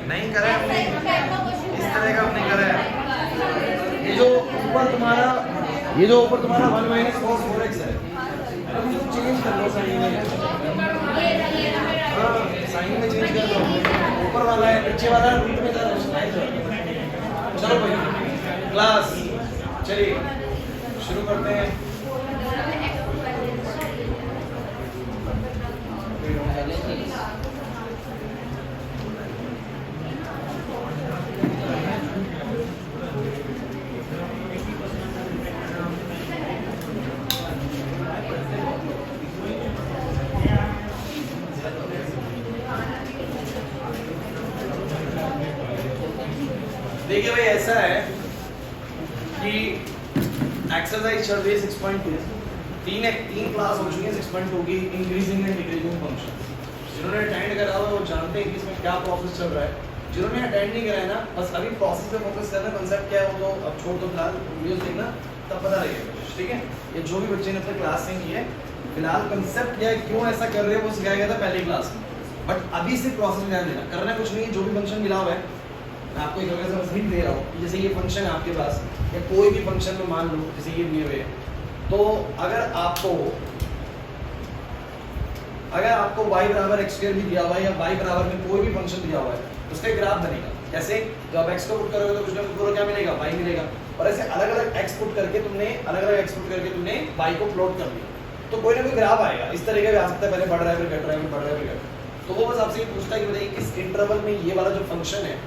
नहीं करा है हमने, इस तरह का हमने करा है। ये जो ऊपर तुम्हारा 1 माइनस cos 4x है, अब इसको चेंज कर लो साइन में। हाँ साइन में चेंज कर लो, ऊपर वाला है नीचे वाला रूट में था। चलो भाई क्लास चलिए शुरू करते हैं। देखिए भाई ऐसा है कि एक्सरसाइज चल रही है 6.2, तीन क्लास हो चुकी है 6.2 की इंक्रीजिंग एंड डिक्रीजिंग फंक्शन। जिन्होंने अटेंड करा हुआ है वो जानते हैं कि इसमें क्या प्रोसेस चल रहा है। जिन्होंने अटेंड नहीं करा है ना, बस अभी प्रोसेस पे फोकस करना, कंसेप्ट क्या है वो तो अब छोड़ दो फिलहाल, वीडियोस देखना तब पता लगेगा। ठीक है, ये जो भी बच्चे ने अपने क्लास में की है फिलहाल कंसेप्ट क्या है, क्यों ऐसा कर रहे हैं वो सिखाया गया था पहली क्लास में, बट अभी से प्रोसेस में ध्यान देना। करना कुछ नहीं है, जो भी फंक्शन मिला हुआ है मैं आपको एक तरह से हिंट दे रहा हूँ। जैसे ये फंक्शन है आपके पास या कोई भी फंक्शन में मान लो जैसे ये दिए हुए, तो अगर आपको y बराबर x स्क्वायर भी दिया हुआ है या y बराबर में कोई भी फंक्शन दिया हुआ है उसका ग्राफ बनेगा। कैसे? जब आप x को पुट करोगे तो कुछ ना कुछ क्या मिलेगा, y मिलेगा। और ऐसे अलग अलग x पुट करके तुमने y को प्लॉट कर दिया तो कोई ना कोई ग्राफ आएगा। इस तरीके का आ सकता है, पहले बढ़ रहा है फिर घट रहा है, फिर बढ़ रहा है फिर घट रहा है। तो वो बस आपसे ये पूछता है कि बताइए किस इंटरवल में ये वाला जो फंक्शन है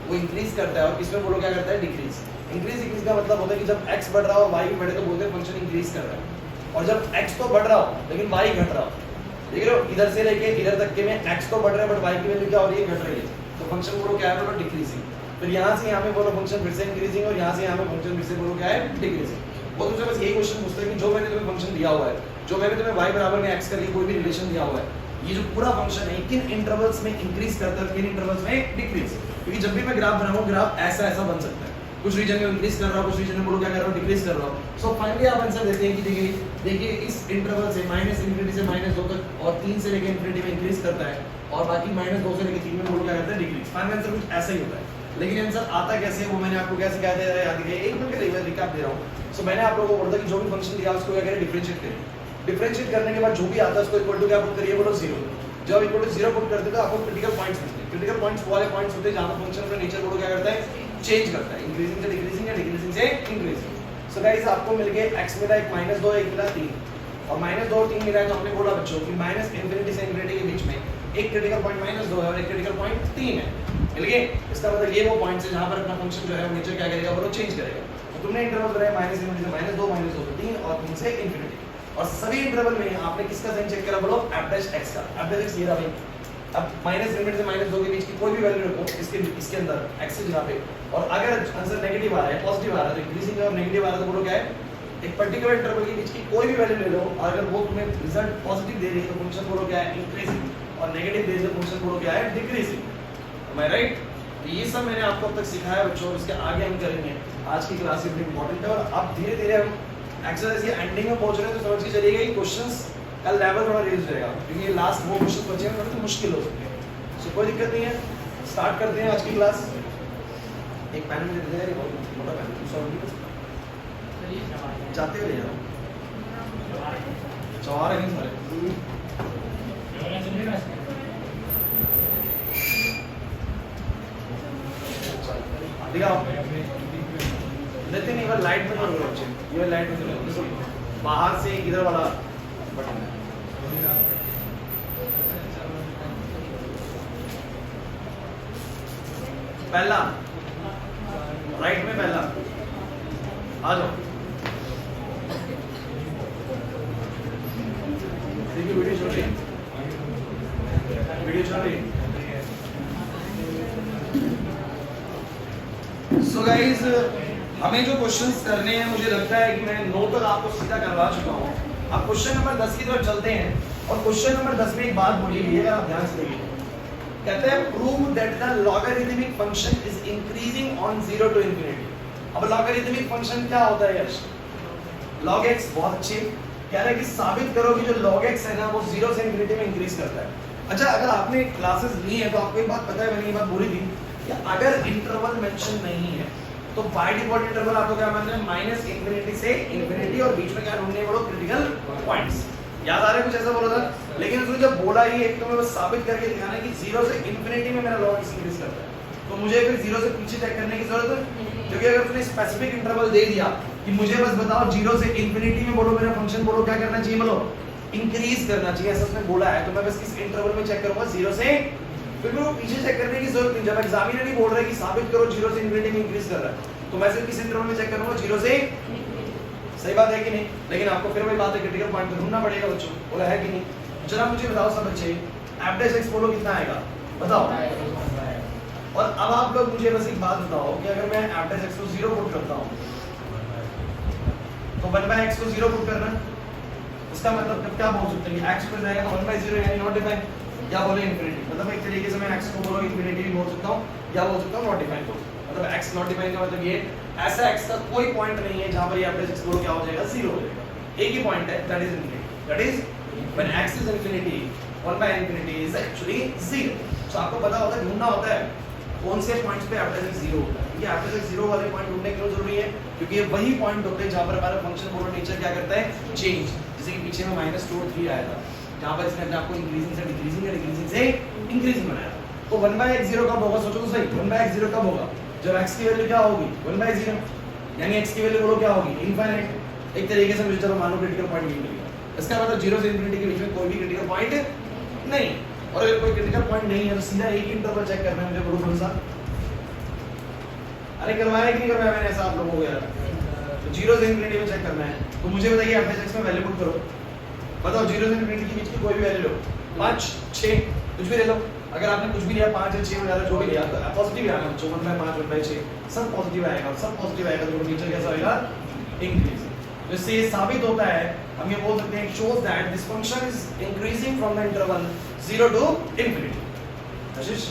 वो इंक्रीज करता है और किसमें बोलो क्या करता है, डिक्रीज। इंक्रीज का मतलब होता है कि जब x बढ़ रहा हो y भी बढ़े तो बोलते हैं फंक्शन इंक्रीज कर रहा है। और जब x तो बढ़ रहा हो लेकिन y घट रहा हो, देख रहे हो इधर से लेके इधर तक के में x तो बढ़ रहा है बट y की वैल्यू क्या हो रही है, घट रही है, तो फंक्शन बोलो क्या है, बोलो डिक्रीजिंग। फिर यहाँ से यहाँ पे बोलो फंक्शन फिर से इंक्रीजिंग और यहाँ से यहाँ पे फंक्शन फिर से बोलो क्या है, डिक्रीजिंग। वो तुमसे बस यही क्वेश्चन पूछता है कि जो मैंने तुम्हें फंक्शन दिया हुआ है, जो मैंने तुम्हें y बराबर में x का लिए कोई भी रिलेशन दिया हुआ है, ये जो पूरा फंक्शन है किन इंटरवल्स में इंक्रीज करता है, किन इंटरवल्स में डिक्रीज। क्योंकि जब भी मैं ग्राफ बनाऊं ग्राफ ऐसा ऐसा बन सकता है, कुछ रीजन में इंक्रीज कर रहा हूं, कुछ रीजन में बोलो क्या कर रहा हूं, डिक्रीज कर रहा हूं। सो फाइनली आप आंसर देते हैं कि देखिए इस इंटरवल से -∞ से -2 तक और 3 से लेकर ∞ में इंक्रीज करता है और बाकी -2 से लेकर 3 में बोलो क्या करता है, डिक्रीज। फाइनल आंसर कुछ ऐसा ही होता है। लेकिन आंसर आता कैसे है वो मैंने आपको कैसे कहा था, याद है एक मिनट के लिए रिकैप दे रहा हूं। सो मैंने आप लोगों को बोला था कि जो भी फंक्शन दिया उसको क्या करें, डिफरेंशिएट करें। डिफरेंशिएट करने के बाद जो भी आता है उसको इक्वल टू क्या पुट करिए, बोलो 0। जब इक्वल टू 0 पुट करते तो आपको क्रिटिकल पॉइंट्स मिलते हैं। क्रिटिकल पॉइंट्स वाले पॉइंट्स होते हैं जहां पर फंक्शन अपना नेचर बोलो क्या करता है, चेंज करता है, इंक्रीजिंग से डिक्रीजिंग या डिक्रीजिंग से इंक्रीजिंग। सो गाइस आपको मिल गए x मिला एक -2 एक मिला 3 और -2 और 3 मिला है। तो हमने बोला बच्चों कि -∞ से ∞ के बीच में एक क्रिटिकल पॉइंट -2 है और एक क्रिटिकल पॉइंट 3 है। मिल गए? इसका मतलब ये वो पॉइंट्स है जहां पर अपना फंक्शन जो है वो नेचर क्या करेगा, बोलो चेंज करेगा। तो तुमने इंटरवल बनाया -∞ से -2 से 3 और 3 से ∞। और सभी इंटरवल में आपने किसका साइन चेक करा, बोलो f'(x) का। f'(x) ये रहा भाई। अब -∞ से -2 के बीच की कोई भी वैल्यू रखो इसके अंदर x की जगह पे, और अगर आंसर नेगेटिव आ रहा है पॉजिटिव आ रहा है तो इंक्रीजिंग है और नेगेटिव आ रहा है तो बोलो क्या है, एक पर्टिकुलर इंटरवल के बीच की कोई भी वैल्यू ले लो, अगर वो तुम्हें रिजल्ट पॉजिटिव दे रही है तो फंक्शन बोलो क्या है, इंक्रीजिंग, और नेगेटिव दे रही है तो फंक्शन बोलो क्या है, डिक्रीजिंग। एम आई राइट? तो ये सब मैंने आपको अब तक सिखाया बच्चों, इसके आगे हम करेंगे। आज की क्लास ये इंपॉर्टेंट है और अब धीरे धीरे हम एक्सरसाइज की एंडिंग में पहुंच रहे हैं तो समझ के चलिएगा कि क्वेश्चंस का लेवल थोड़ा रेज रहेगा क्योंकि ये लास्ट वो क्वेश्चन बचे हैं थोड़े तो मुश्किल हो सकते हैं। सो कोई दिक्कत नहीं है, स्टार्ट करते हैं आज की क्लास। एक पेन में दे दे, बहुत मोटा पेन, सॉरी जाते हुए ले जाओ, चौहार है सारे दिखाओ। लेकिन ये वाला लाइट में नहीं होना चाहिए, ये लाइट में नहीं होना, बाहर से इधर वाला बटन है। पहला राइट में पहला आ जाओ, देखिए वीडियो चल रही है, वीडियो चल रही है। सो गाइस हमें जो क्वेश्चंस करने हैं मुझे लगता है कि मैं 9 तक आपको सीधा करवा चुका हूँ। अब क्वेश्चन नंबर 10 की तरफ चलते हैं और क्वेश्चन नंबर 10 में एक बात बोली गई है, अगर आप ध्यान से देखिए, कहते हैं prove that the logarithmic function is increasing on 0 to ∞। अब लॉगरिथमिक फंक्शन क्या होता है यश? log x, बहुत अच्छी कह रहा है कि साबित करो कि जो log x है ना वो 0 से ∞ में इंक्रीज करता है। अच्छा अगर आपने क्लासेस ली है तो आपको एक बात पता है, मैंने ये बात बोली थी कि अगर इंटरवल मेंशन नहीं है तो बाय डिफॉल्ट इंटरवल आपको क्या मानना है, माइनस इंफिनिटी से इंफिनिटी, और बीच में क्या ढूंढने बोलो, क्रिटिकल पॉइंट्स। याद आ रहा है कुछ ऐसा बोला था? लेकिन उसने जब बोला ही एक तो मैं बस साबित करके दिखाना है कि 0 से इंफिनिटी में मेरा लॉग इंक्रीज करता है, तो मुझे फिर 0 से पीछे चेक करने की जरूरत है, क्योंकि अगर तुमने स्पेसिफिक इंटरवल दे दिया कि मुझे बस बताओ 0 से इंफिनिटी में बोलो मेरा फंक्शन, बोलो क्या करना चाहिए, बोलो इंक्रीज करना चाहिए, ऐसा उसने बोला है, तो मैं बस किस इंटरवल में चेक करूंगा, 0 से, फिर वो पीछे चेक करने की जरूरत नहीं। जब एग्जामिनर ही बोल रहा है कि साबित करो 0 से इंफिनिटी में इंक्रीज कर रहा है, तो मैं सिर्फ किस इंटरवल में चेक करूंगा, 0 से, सही बात है कि नहीं? लेकिन आपको फिर वही बात है, क्रिटिकल पॉइंट ढूंढना पड़ेगा बच्चों, बोला है कि नहीं? जरा मुझे बताओ सब बच्चे, एफ x बोलो कितना आएगा, बताओ। और अब आप लोग मुझे बस एक बात बताओ कि अगर मैं एफ x को 0 पुट करता हूं तो 1/x को 0 पुट करना, इसका मतलब क्या बोल सकते हैं, x पर जाएगा तो 1/0 यानी नॉट डिफाइन, या बोले इंफिनिटी, मतलब एक तरीके से मैं x को बोलो इंफिनिटी भी बोल सकता हूं, या बोल सकता हूं नॉट डिफाइन बोल सकता हूं। मतलब x नॉट डिफाइन का मतलब ये ऐसा x का कोई पॉइंट नहीं है जहां पर ये एफ x बोलो क्या हो जाएगा, 0 हो जाएगा। एक ही पॉइंट है, that is infinity, that is when x is infinity 1/infinity is actually 0। सो आपको पता होता है, ढूंढना होता है कौन से पॉइंट्स पे एफ x 0 होता है, क्योंकि एफ x 0 वाले पॉइंट ढूंढने क्यों जरूरी है, क्योंकि ये वही पॉइंट होते हैं जहां पर हमारा फंक्शन बोलो नेचर क्या करता है, चेंज। जैसे कि पीछे में -2 और 3 आया था, जहां पर इसने आपको इंक्रीजिंग से डिक्रीजिंग या डिक्रीजिंग से इंक्रीजिंग बनाया, तो 1/x0 कब होगा, सोचो तो सही, 1/x0 कब होगा, जब x की वैल्यू क्या होगी, 1/0, यानी x की वैल्यू बोलो क्या होगी, इनफाइनाइट। एक तरीके से मुझे चलो मानो क्रिटिकल पॉइंट मिल गया, इसका मतलब 0 से इंफिनिटी के बीच में कोई भी क्रिटिकल पॉइंट नहीं, और अगर कोई क्रिटिकल पॉइंट नहीं है तो सीधा एक ही इंटरवल चेक करना है मुझे, बोलो कौन सा। अरे करवाया कि नहीं करवाया मैंने ऐसा आप लोगों को यार, तो 0 से इंफिनिटी में चेक करना है, तो मुझे बताइए एफ x में वैल्यू पुट करो, बताओ 0 से इंफिनिटी के बीच की कोई भी वैल्यू लो, 5 6 कुछ भी ले लो, अगर आपने कुछ भी लिया 5 या 6 वगैरह जो भी लिया तो पॉजिटिव ही आना, 1/5 1/6 सब पॉजिटिव आएगा, सब पॉजिटिव आएगा, तो नेचर कैसा होगा, इंक्रीज। तो इससे ये साबित होता है, हम ये बोल सकते हैं, shows that this function is increasing from the interval 0 to infinity। आशीष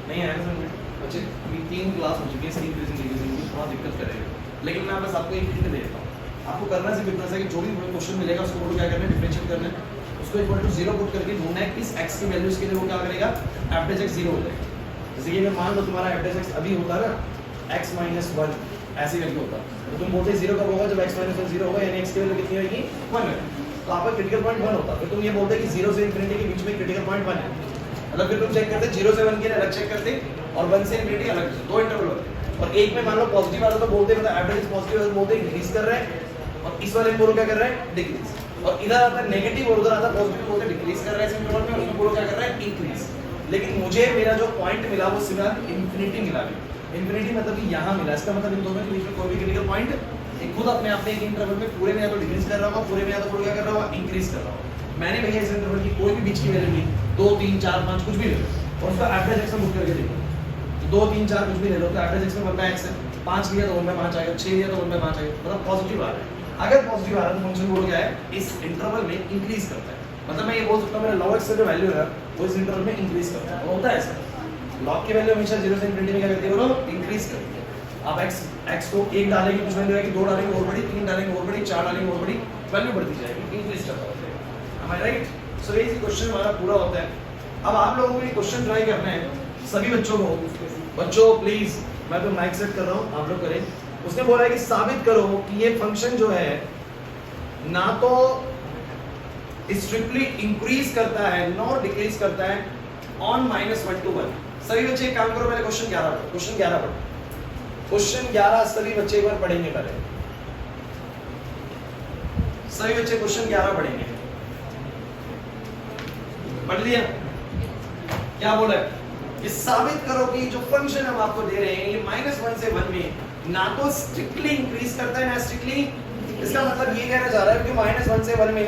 नहीं आया समझ में बच्चे, अभी 3 क्लास हो चुकी है, इसकी इंक्रीजिंग डिक्रीजिंग की थोड़ा दिक्कत करेगा, लेकिन मैं बस आपको एक हिंट दे देता हूं, आपको करना सिर्फ इतना है कि जो भी क्वेश्चन मिलेगा उसको बोलो क्या करना है, डिफरेंशिएट करना है, उसको इक्वल टू 0 पुट करके ढूंढना है किस x की वैल्यू इसके लिए वो क्या करेगा, f x 0 हो जाएगा। जैसे कि अगर मान लो तुम्हारा f x अभी होता है ना x - 1 ऐसे करके होता, तो तुम बोलते 0 कब होगा, जब x - 1 0 होगा, यानी x की वैल्यू कितनी होगी, 1 है, तो आपका क्रिटिकल पॉइंट 1 होता, फिर तुम ये बोलते कि 0 से इंफिनिटी के बीच में क्रिटिकल पॉइंट 1 है, मतलब फिर तुम चेक करते 0 से 1 के लिए अलग चेक करते और 1 से इंफिनिटी अलग, दो इंटरवल होते, और एक में मान लो पॉजिटिव वाला तो बोलते मतलब एवरेज पॉजिटिव वाला बोलते इंक्रीज कर रहा है, और इस वाले में बोलो क्या कर रहा है, डिक्रीज, और इधर आता है नेगेटिव और उधर आता है पॉजिटिव, बोलते डिक्रीज कर रहा है इस इंटरवल में, उसमें बोलो क्या कर रहा है, इंक्रीज। लेकिन मुझे मेरा जो पॉइंट मिला वो सिर्फ इंफिनिटी मिला, इंफिनिटी मतलब कि यहाँ मिला, इसका मतलब इन दोनों के बीच में कोई भी क्रिटिकल पॉइंट खुद अपने आप में एक इंटरवल में पूरे में या तो डिक्रीज कर रहा होगा, पूरे में या तो क्या कर रहा होगा, इंक्रीज कर रहा होगा। मैंने भैया इस इंटरवल की कोई भी बीच की वैल्यू ली, 2 3 4 5 कुछ भी ले लो, और उसका एवरेज x पुट करके देखो, 2 3 4 कुछ भी ले लो, तो एवरेज x में 1/x है, 5 लिया तो 1/5 आएगा, 6 लिया तो 1/5 आएगा, मतलब पॉजिटिव आ रहा है। अगर पॉजिटिव आ रहा है तो फंक्शन बोल क्या है, इस इंटरवल में इंक्रीज करता है, मतलब मैं ये बोल सकता हूँ मेरा log x का जो वैल्यू है वो इस इंटरवल में इंक्रीज करता है, होता है ऐसा, log की वैल्यू हमेशा 0 से इंफिनिटी में क्या करती है, बोलो इंक्रीज करती है। आप x को 1 डालेंगे कुछ वैल्यू आएगी, 2 डालेंगे और बड़ी, 3 डालेंगे और बड़ी, 4 डालेंगे और बड़ी, वैल्यू बढ़ती जाएगी, इंक्रीज करता है। Am I right? सो ये क्वेश्चन हमारा पूरा होता है। अब आप लोगों को ये क्वेश्चन ट्राई करना है, सभी बच्चों को, बच्चों प्लीज, मैं तो माइक सेट कर रहा हूँ, आप लोग करें। उसने बोला है कि साबित करो कि ये फंक्शन जो है ना तो स्ट्रिक्टली इंक्रीज करता है नॉर डिक्रीज करता है ऑन -1 to 1। सभी बच्चे एक काम करो, पहले क्वेश्चन 11 पढ़ो, क्वेश्चन 11 पढ़ो, क्वेश्चन 11 सभी बच्चे एक बार पढ़ेंगे पहले, सभी बच्चे क्वेश्चन 11 पढ़ेंगे, पढ़ लिया? क्या बोला है कि साबित करो कि जो फंक्शन हम आपको दे रहे हैं ये -1 से 1 में ना तो स्ट्रिक्टली इंक्रीज करता है ना स्ट्रिक्टली, इसका मतलब ये कहना चाह रहा है कि -1 से 1 में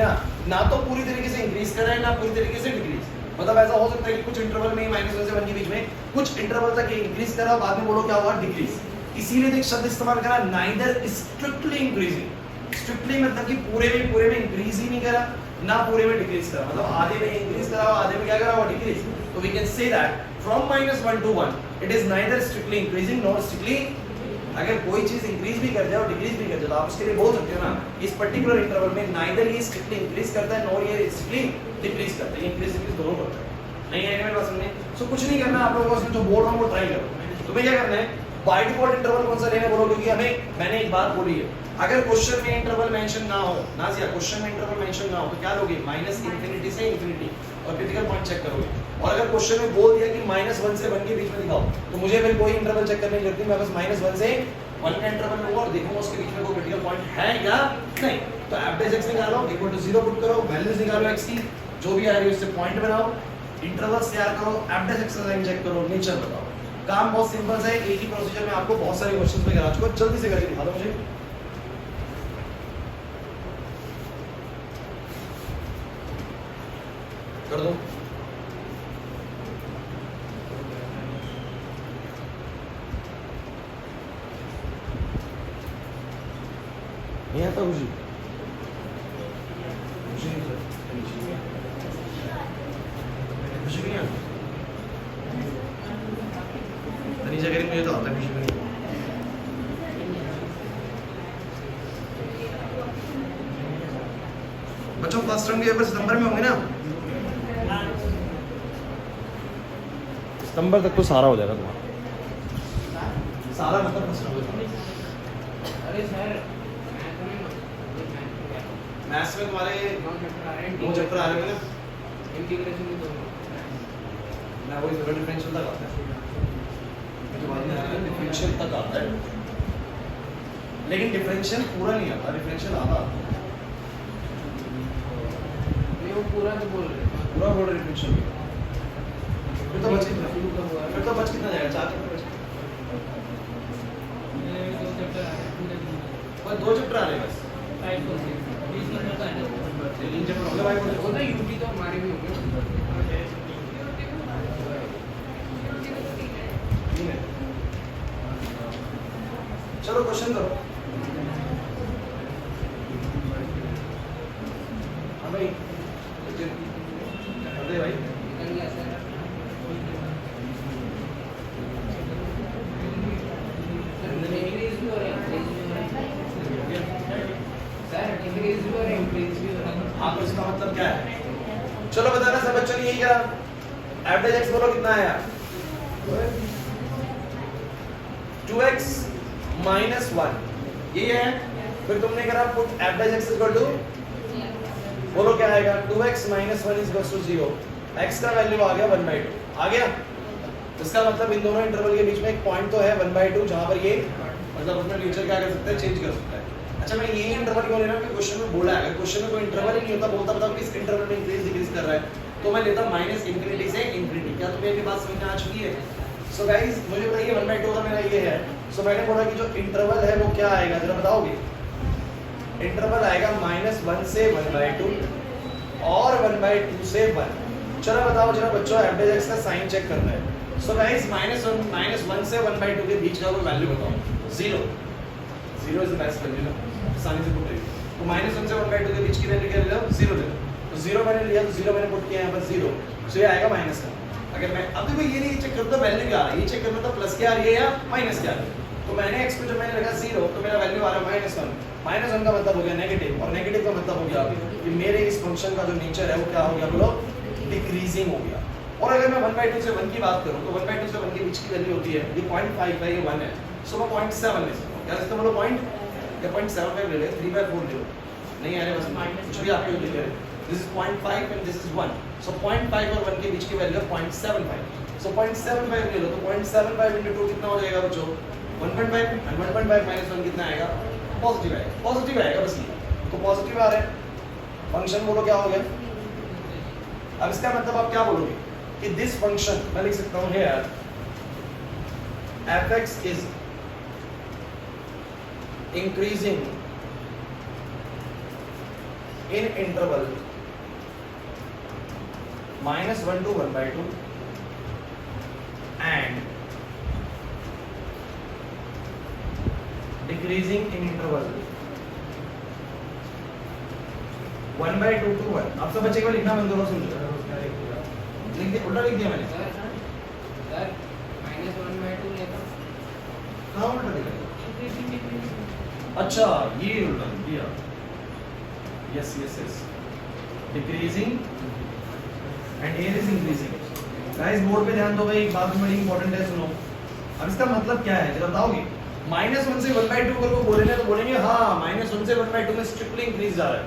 ना तो पूरी तरीके से इंक्रीज कर रहा है ना पूरी तरीके से डिक्रीज, मतलब ऐसा हो सकता है कि कुछ इंटरवल में -1 से 1 के बीच में कुछ इंटरवल तक ये इंक्रीज कर रहा है, बाद में बोलो क्या हुआ, डिक्रीज। इसीलिए एक शब्द इस्तेमाल करा, नाइदर स्ट्रिक्टली इंक्रीजिंग, स्ट्रिक्टली मतलब कि पूरे में इंक्रीज ही नहीं करा ना पूरे में डिक्रीज करा, मतलब आधे में इंक्रीज करा आधे में क्या करा हुआ, डिक्रीज। तो we can say that from -1 to 1 it is neither strictly increasing nor strictly, अगर कोई चीज इंक्रीज भी कर जाए और डिक्रीज भी कर जाए तो आप उसके लिए बोल सकते हो ना, इस पर्टिकुलर इंटरवल में नाइदर ये स्ट्रिक्टली इंक्रीज करता है नॉर ये स्ट्रिक्टली डिक्रीज करता है, ये इंक्रीज डिक्रीज दोनों करता है। नहीं है मेरे पास में, सो कुछ नहीं करना आप लोगों को, जो बोल रहा हूँ वो ट्राई करो। तो तुम्हें क्या करना है, बाय डिफॉल्ट इंटरवल कौन सा लेना बोलो, क्योंकि हमें मैंने एक बात बोली है, अगर क्वेश्चन में इंटरवल मेंशन ना हो, नाजिया क्वेश्चन में इंटरवल मेंशन ना हो तो क्या लोगे, माइनस इंफिनिटी से इंफिनिटी और क्रिटिकल पॉइंट चेक करोगे। और अगर क्वेश्चन में बोल दिया कि -1 से 1 के बीच में दिखाओ, तो मुझे फिर कोई इंटरवल चेक करने की जरूरत नहीं, मैं बस -1 से 1 का इंटरवल लूंगा और देखूंगा उसके बीच में कोई क्रिटिकल पॉइंट है या नहीं। तो एवरेज x निकालो, इक्वल टू 0 पुट करो, वैल्यूज निकालो x की, जो भी आ रही है उससे पॉइंट बनाओ, इंटरवल्स तैयार करो, एवरेज x का लाइन चेक करो, नेचर बताओ। काम बहुत सिंपल है, एक ही प्रोसीजर में आपको बहुत सारे क्वेश्चंस में करा चुका, जल्दी से करके दिखा दो मुझे। कर दो। नहीं आता खुशी, खुशी नहीं आता, तनीजा कह रही मुझे तो आता है खुशी नहीं। बच्चों फर्स्ट टर्म के पेपर सितंबर में होंगे ना, सितंबर तक तो सारा हो जाएगा तुम्हारा, सारा मतलब फर्स्ट टर्म। अरे सर मैथ्स में तुम्हारे 2 चैप्टर आ रहे हैं ना, इंटीग्रेशन में 2 मैं वही डिफरेंशियल तक आता है, मुझे बाद में आता है डिफरेंशियल तक आता है, लेकिन डिफरेंशियल पूरा नहीं आता, डिफरेंशियल आधा आता है। नहीं वो पूरा तो बोल रहे हैं, पूरा बोल रहे डिफरेंशियल, फिर तो बच कितना, फिर तो बच कितना जाएगा, 4 चैप्टर बच, मेरे 2 चैप्टर आ रहे हैं, बस 2 चैप्टर आ रहे हैं बस, 5 को 20 नंबर का है, 3 चैप्टर हो गए भाई, वो तो यूटी तो हमारे भी हो गए। चलो क्वेश्चन करो। हाँ भाई, अरे भाई निकल गया सर, इंक्रीज भी हो रहा है, इंक्रीज भी हो रहा है सर, इंक्रीज भी हो रहा है, इंक्रीज भी हो रहा है। हाँ, तो इसका मतलब क्या है, चलो बताना सब बच्चों ने यही करा, एवरेज x बोलो कितना आया, 2x minus 1, ये है। फिर तुमने करा put average x equal to, बोलो क्या आएगा, 2x minus 1 equal to 0, x का वैल्यू आ गया 1/2, आ गया। इसका मतलब इन दोनों इंटरवल के बीच में एक पॉइंट तो है 1/2, जहां पर ये मतलब अपना नेचर क्या कर सकता है, चेंज कर सकता है। अच्छा, मैं यही इंटरवल क्यों ले रहा हूं, क्योंकि क्वेश्चन में बोला है, अगर क्वेश्चन में कोई इंटरवल ही नहीं होता, बोलता बताओ किस इंटरवल में इंक्रीज डिक्रीज कर रहा है, तो मैं लेता माइनस इंफिनिटी से इंफिनिटी। क्या तुम्हें ये बात समझ में आ चुकी है? सो गाइस, मुझे बताइए 1/2 का मेरा ये है, सो मैंने बोला कि जो इंटरवल है वो क्या आएगा, जरा बताओगे। इंटरवल आएगा -1 से 1/2 और 1/2 से 1। चलो बताओ जरा बच्चों, एवरेज एक्स का साइन चेक करना है। सो गाइस, -1 से 1/2 के बीच का कोई वैल्यू बताओ। 0 इज द बेस्ट वैल्यू ना, आसानी से पुट करिए। तो -1 से 1/2 के बीच की वैल्यू क्या ले लो, 0 ले लो। तो 0 मैंने लिया, तो 0 मैंने पुट किया यहाँ पर 0, सो ये आएगा माइनस का। अगर मैं अब देखो ये नहीं चेक करता वैल्यू क्या आ रहा है, ये चेक करना था प्लस क्या आ रही है या माइनस क्या आ रही है। तो मैंने x पे जब मैंने लगा 0, तो मेरा वैल्यू आ रहा है -1। -1 का मतलब हो गया नेगेटिव, और नेगेटिव का मतलब हो गया कि मेरे इस फंक्शन का जो नेचर है वो क्या हो गया, बोलो डिक्रीजिंग हो गया। और अगर मैं 1/2 से 1 की बात करूं, तो 1/2 से 1 के बीच की वैल्यू होती है, ये 0.5 है, ये 1 है, सो मैं 0.7 ले सकता हूं। क्या इसका बोलो पॉइंट या 0.75 ले ले, 3/4 ले लो, नहीं आ रहे बस कुछ भी आपके लिख रहे। This is 0.5 and this is 1, सो 0.5 और 1 के बीच की वैल्यू है 0.75, सो 0.75 ले लो। तो 0.75 × 2 कितना हो जाएगा बच्चों, 1.5, and 1.5 - 1 कितना आएगा, पॉजिटिव आएगा, पॉजिटिव आएगा बस ये। तो पॉजिटिव आ रहा है, फंक्शन बोलो क्या हो गया। अब इसका मतलब आप क्या बोलोगे कि दिस फंक्शन, मैं लिख सकता हूं here f(x) is increasing in interval -1 to 1/2 and decreasing in interval 1/2 to 1। अब सब बच्चे को लिखना बंद करो, सुन लिख दिया, उल्टा लिख दिया मैंने। सर -1/2 लेता हूं, कहां उल्टा लिखा, अच्छा ये उल्टा लिख दिया, yes yes yes, decreasing and air is increasing. Guys board पे ध्यान दो भाई, एक बात बड़ी इंपॉर्टेंट है, सुनो। अब इसका मतलब क्या है जरा बताओगे? -1 से 1/2 करके बोलेंगे तो बोलेंगे हाँ -1 से 1/2 में स्ट्रिक्टली इंक्रीज जा रहा है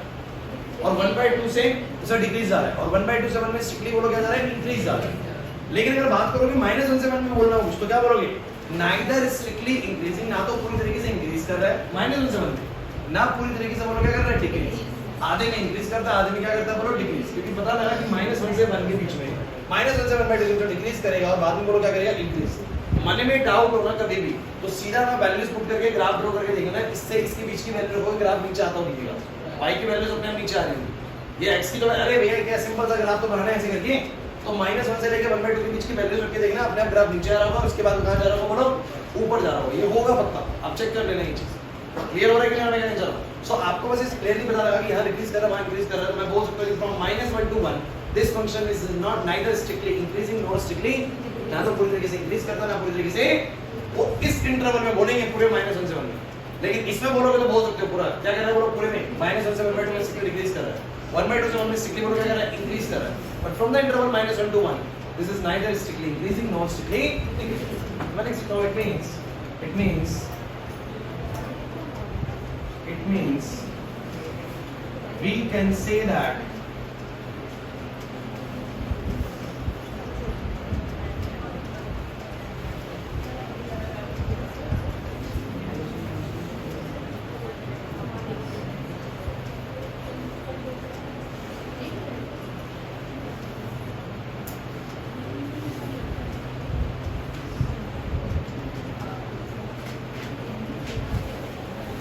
और 1/2 से उसे डिक्रीज जा रहा है और 1/2 से 1 में स्ट्रिक्टली बोलो क्या जा रहा है? इंक्रीज जा रहा है। लेकिन अगर बात करोगे -1 से 1 में बोलना कुछ तो क्या बोलोगे? नाइदर स्ट्रिक्टली इंक्रीजिंग, ना तो पूरी तरीके से इंक्रीज कर रहा है -1 से 1 में, ना पूरी तरीके से बोलो क्या कर रहा है? डिक्रीज। आधे में इंक्रीज करता है, आधे में क्या करता है? बोलो डिक्रीज। क्योंकि पता लगा कि -1 से 1 के बीच में -1 से 1/2 तो डिक्रीज करेगा और बाद में बोलो क्या करेगा? इंक्रीज। मन में डाउट होना कभी भी तो सीधा मैं वैल्यूज पुट करके ग्राफ ड्रॉ करके देखना, इससे इसके बीच की वैल्यू रखोगे ग्राफ नीचे आता हुआ दिखेगा। y की वैल्यूज अपने आप नीचे आ जाएंगी। ये x की तो अरे भैया क्या सिंपल सा ग्राफ तो बनाना है ऐसे करके, तो -1 से लेके 1/2 के बीच की वैल्यूज रख के देखना, अपने आप ग्राफ नीचे आ रहा होगा, उसके बाद कहां जा रहा होगा? बोलो ऊपर जा रहा होगा। ये होगा पक्का, आप चेक कर लेना ये चीज। क्लियर हो रहा है कि नहीं? नहीं चलो सो आपको बस इस क्लियरली पता लगा कि यहां डिक्रीज कर रहा है, वहां इंक्रीज कर रहा है, तो मैं बोल सकता हूं from -1 to 1 this function is not neither strictly increasing not strictly, ना तो पूरी तरीके से इंक्रीज करता ना पूरी तरीके से। वो इस इंटरवल में बोलेंगे पूरे -1 से 1 में, लेकिन इसमें बोलोगे तो बोल सकते हो पूरा क्या कर रहा है? बोलो पूरे में -1 से 1/2 में स्ट्रिक्टली डिक्रीज कर रहा है, 1/2 से 1 में स्ट्रिक्टली बोलो क्या कर रहा है? इंक्रीज कर रहा है। But from the interval -1 to 1 this is neither strictly increasing nor strictly decreasing. What it means we can say that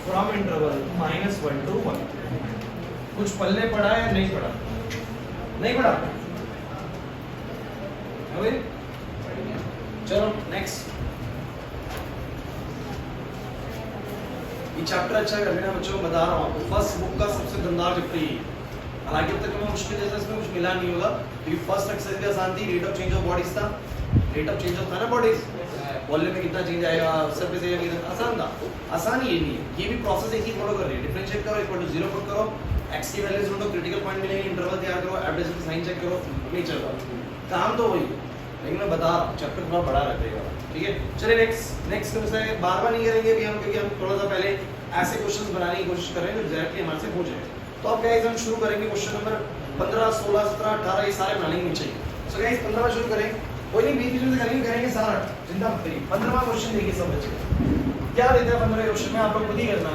from interval -1 to 1 कुछ पल्ले पड़ा है? नहीं पड़ा, नहीं पड़ा। अबे चलो नेक्स्ट। ये चैप्टर अच्छा कर लेना बच्चों, बता रहा हूँ आपको, फर्स्ट बुक का सबसे गंदा चैप्टर ये। हालांकि अब तक मैं मुश्किल जैसा इसमें कुछ मिला नहीं होगा, क्योंकि फर्स्ट एक्सरसाइज भी आसान थी, rate of change of bodies था, रेट ऑफ चेंज ऑफ था ना बॉडीज, वॉल्यूम में कितना चेंज आएगा, सरफेस एरिया में कितना, आसान था। आसान ये नहीं है, ये भी प्रोसेस एक ही फॉलो कर रही है। डिफरेंशिएट करो, इक्वल टू 0 पुट करो, x की वैल्यूज ढूंढो, क्रिटिकल पॉइंट मिलेंगे, इंटरवल तैयार करो, एवरेज की साइन चेक करो, नहीं चल रहा काम तो वही, लेकिन मैं बता रहा हूं चैप्टर थोड़ा बड़ा रखेगा, ठीक है। चलिए नेक्स्ट क्वेश्चन है, बार-बार नहीं करेंगे भी हम, क्योंकि हम थोड़ा सा पहले ऐसे क्वेश्चंस बनाने की कोशिश कर रहे हैं जो डायरेक्टली हमारे से हो जाए। तो अब गाइस हम शुरू करेंगे क्वेश्चन नंबर 15, 16, 17, 18 ये सारे बनाने नहीं चाहिए। सो गाइस 15 शुरू करें, कोई नहीं बीच में से करेंगे सारा, चिंता मत करिए। 15वां क्वेश्चन देखिए सब बच्चे क्या देते हैं 15वें क्वेश्चन में, आप लोग खुद ही करना।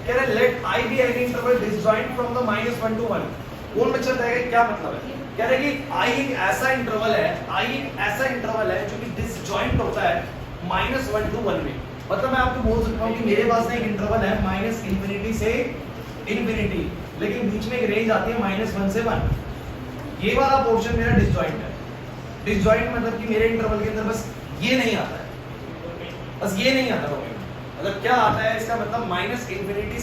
कह रहे late i be any interval disjoint from the -1 to 1। कौन बच्चा बताएगा क्या मतलब है? कह रहे कि i एक ऐसा इंटरवल है, i एक ऐसा इंटरवल है जो कि डिसजॉइंट होता है -1 to 1 में। मतलब मैं आपको बोल सकता हूं कि मेरे पास ना एक इंटरवल है -∞ से ∞, लेकिन बीच में एक रेंज आती है -1 से 1। ये वाला पोर्शन मेरा डिसजॉइंट है। डिसजॉइंट मतलब कि मेरे इंटरवल के अंदर बस ये नहीं आता है, बस ये नहीं आता है। मतलब क्या आता है इसका मतलब -∞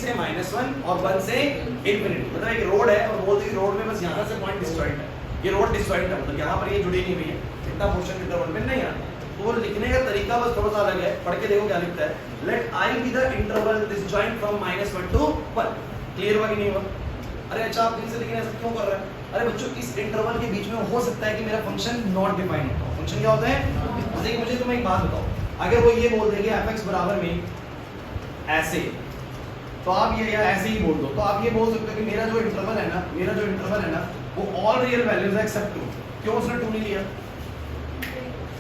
से -1 और 1 से ∞। मतलब एक रोड है और बोलते हैं रोड में बस यहाँ से पॉइंट डिसजॉइंट है, ये रोड डिसजॉइंट है, मतलब यहाँ पर ये जुड़ी नहीं हुई है, इतना पोर्शन इंटरवल में नहीं आता। तो वो लिखने का तरीका बस थोड़ा सा अलग है, पढ़ के देखो क्या लिखता है। Let i be the interval disjoint from -1 to 1। Clear हुआ कि नहीं हुआ? अरे अच्छा आप फिर से लेकिन ऐसा क्यों कर रहे हैं? अरे बच्चों इस इंटरवल के बीच में हो सकता है कि मेरा फंक्शन नॉट डिफाइंड हो। फंक्शन क्या होता है? जैसे कि मुझे तुम्हें एक बात बताओ, अगर वो ये बोल देंगे fx बराबर में ऐसे, तो आप ये या ऐसे ही बोल दो, तो आप ये बोल सकते हो कि मेरा जो इंटरवल है ना वो ऑल रियल वैल्यूज है एक्सेप्ट 2। क्यों उसने 2 नहीं लिया?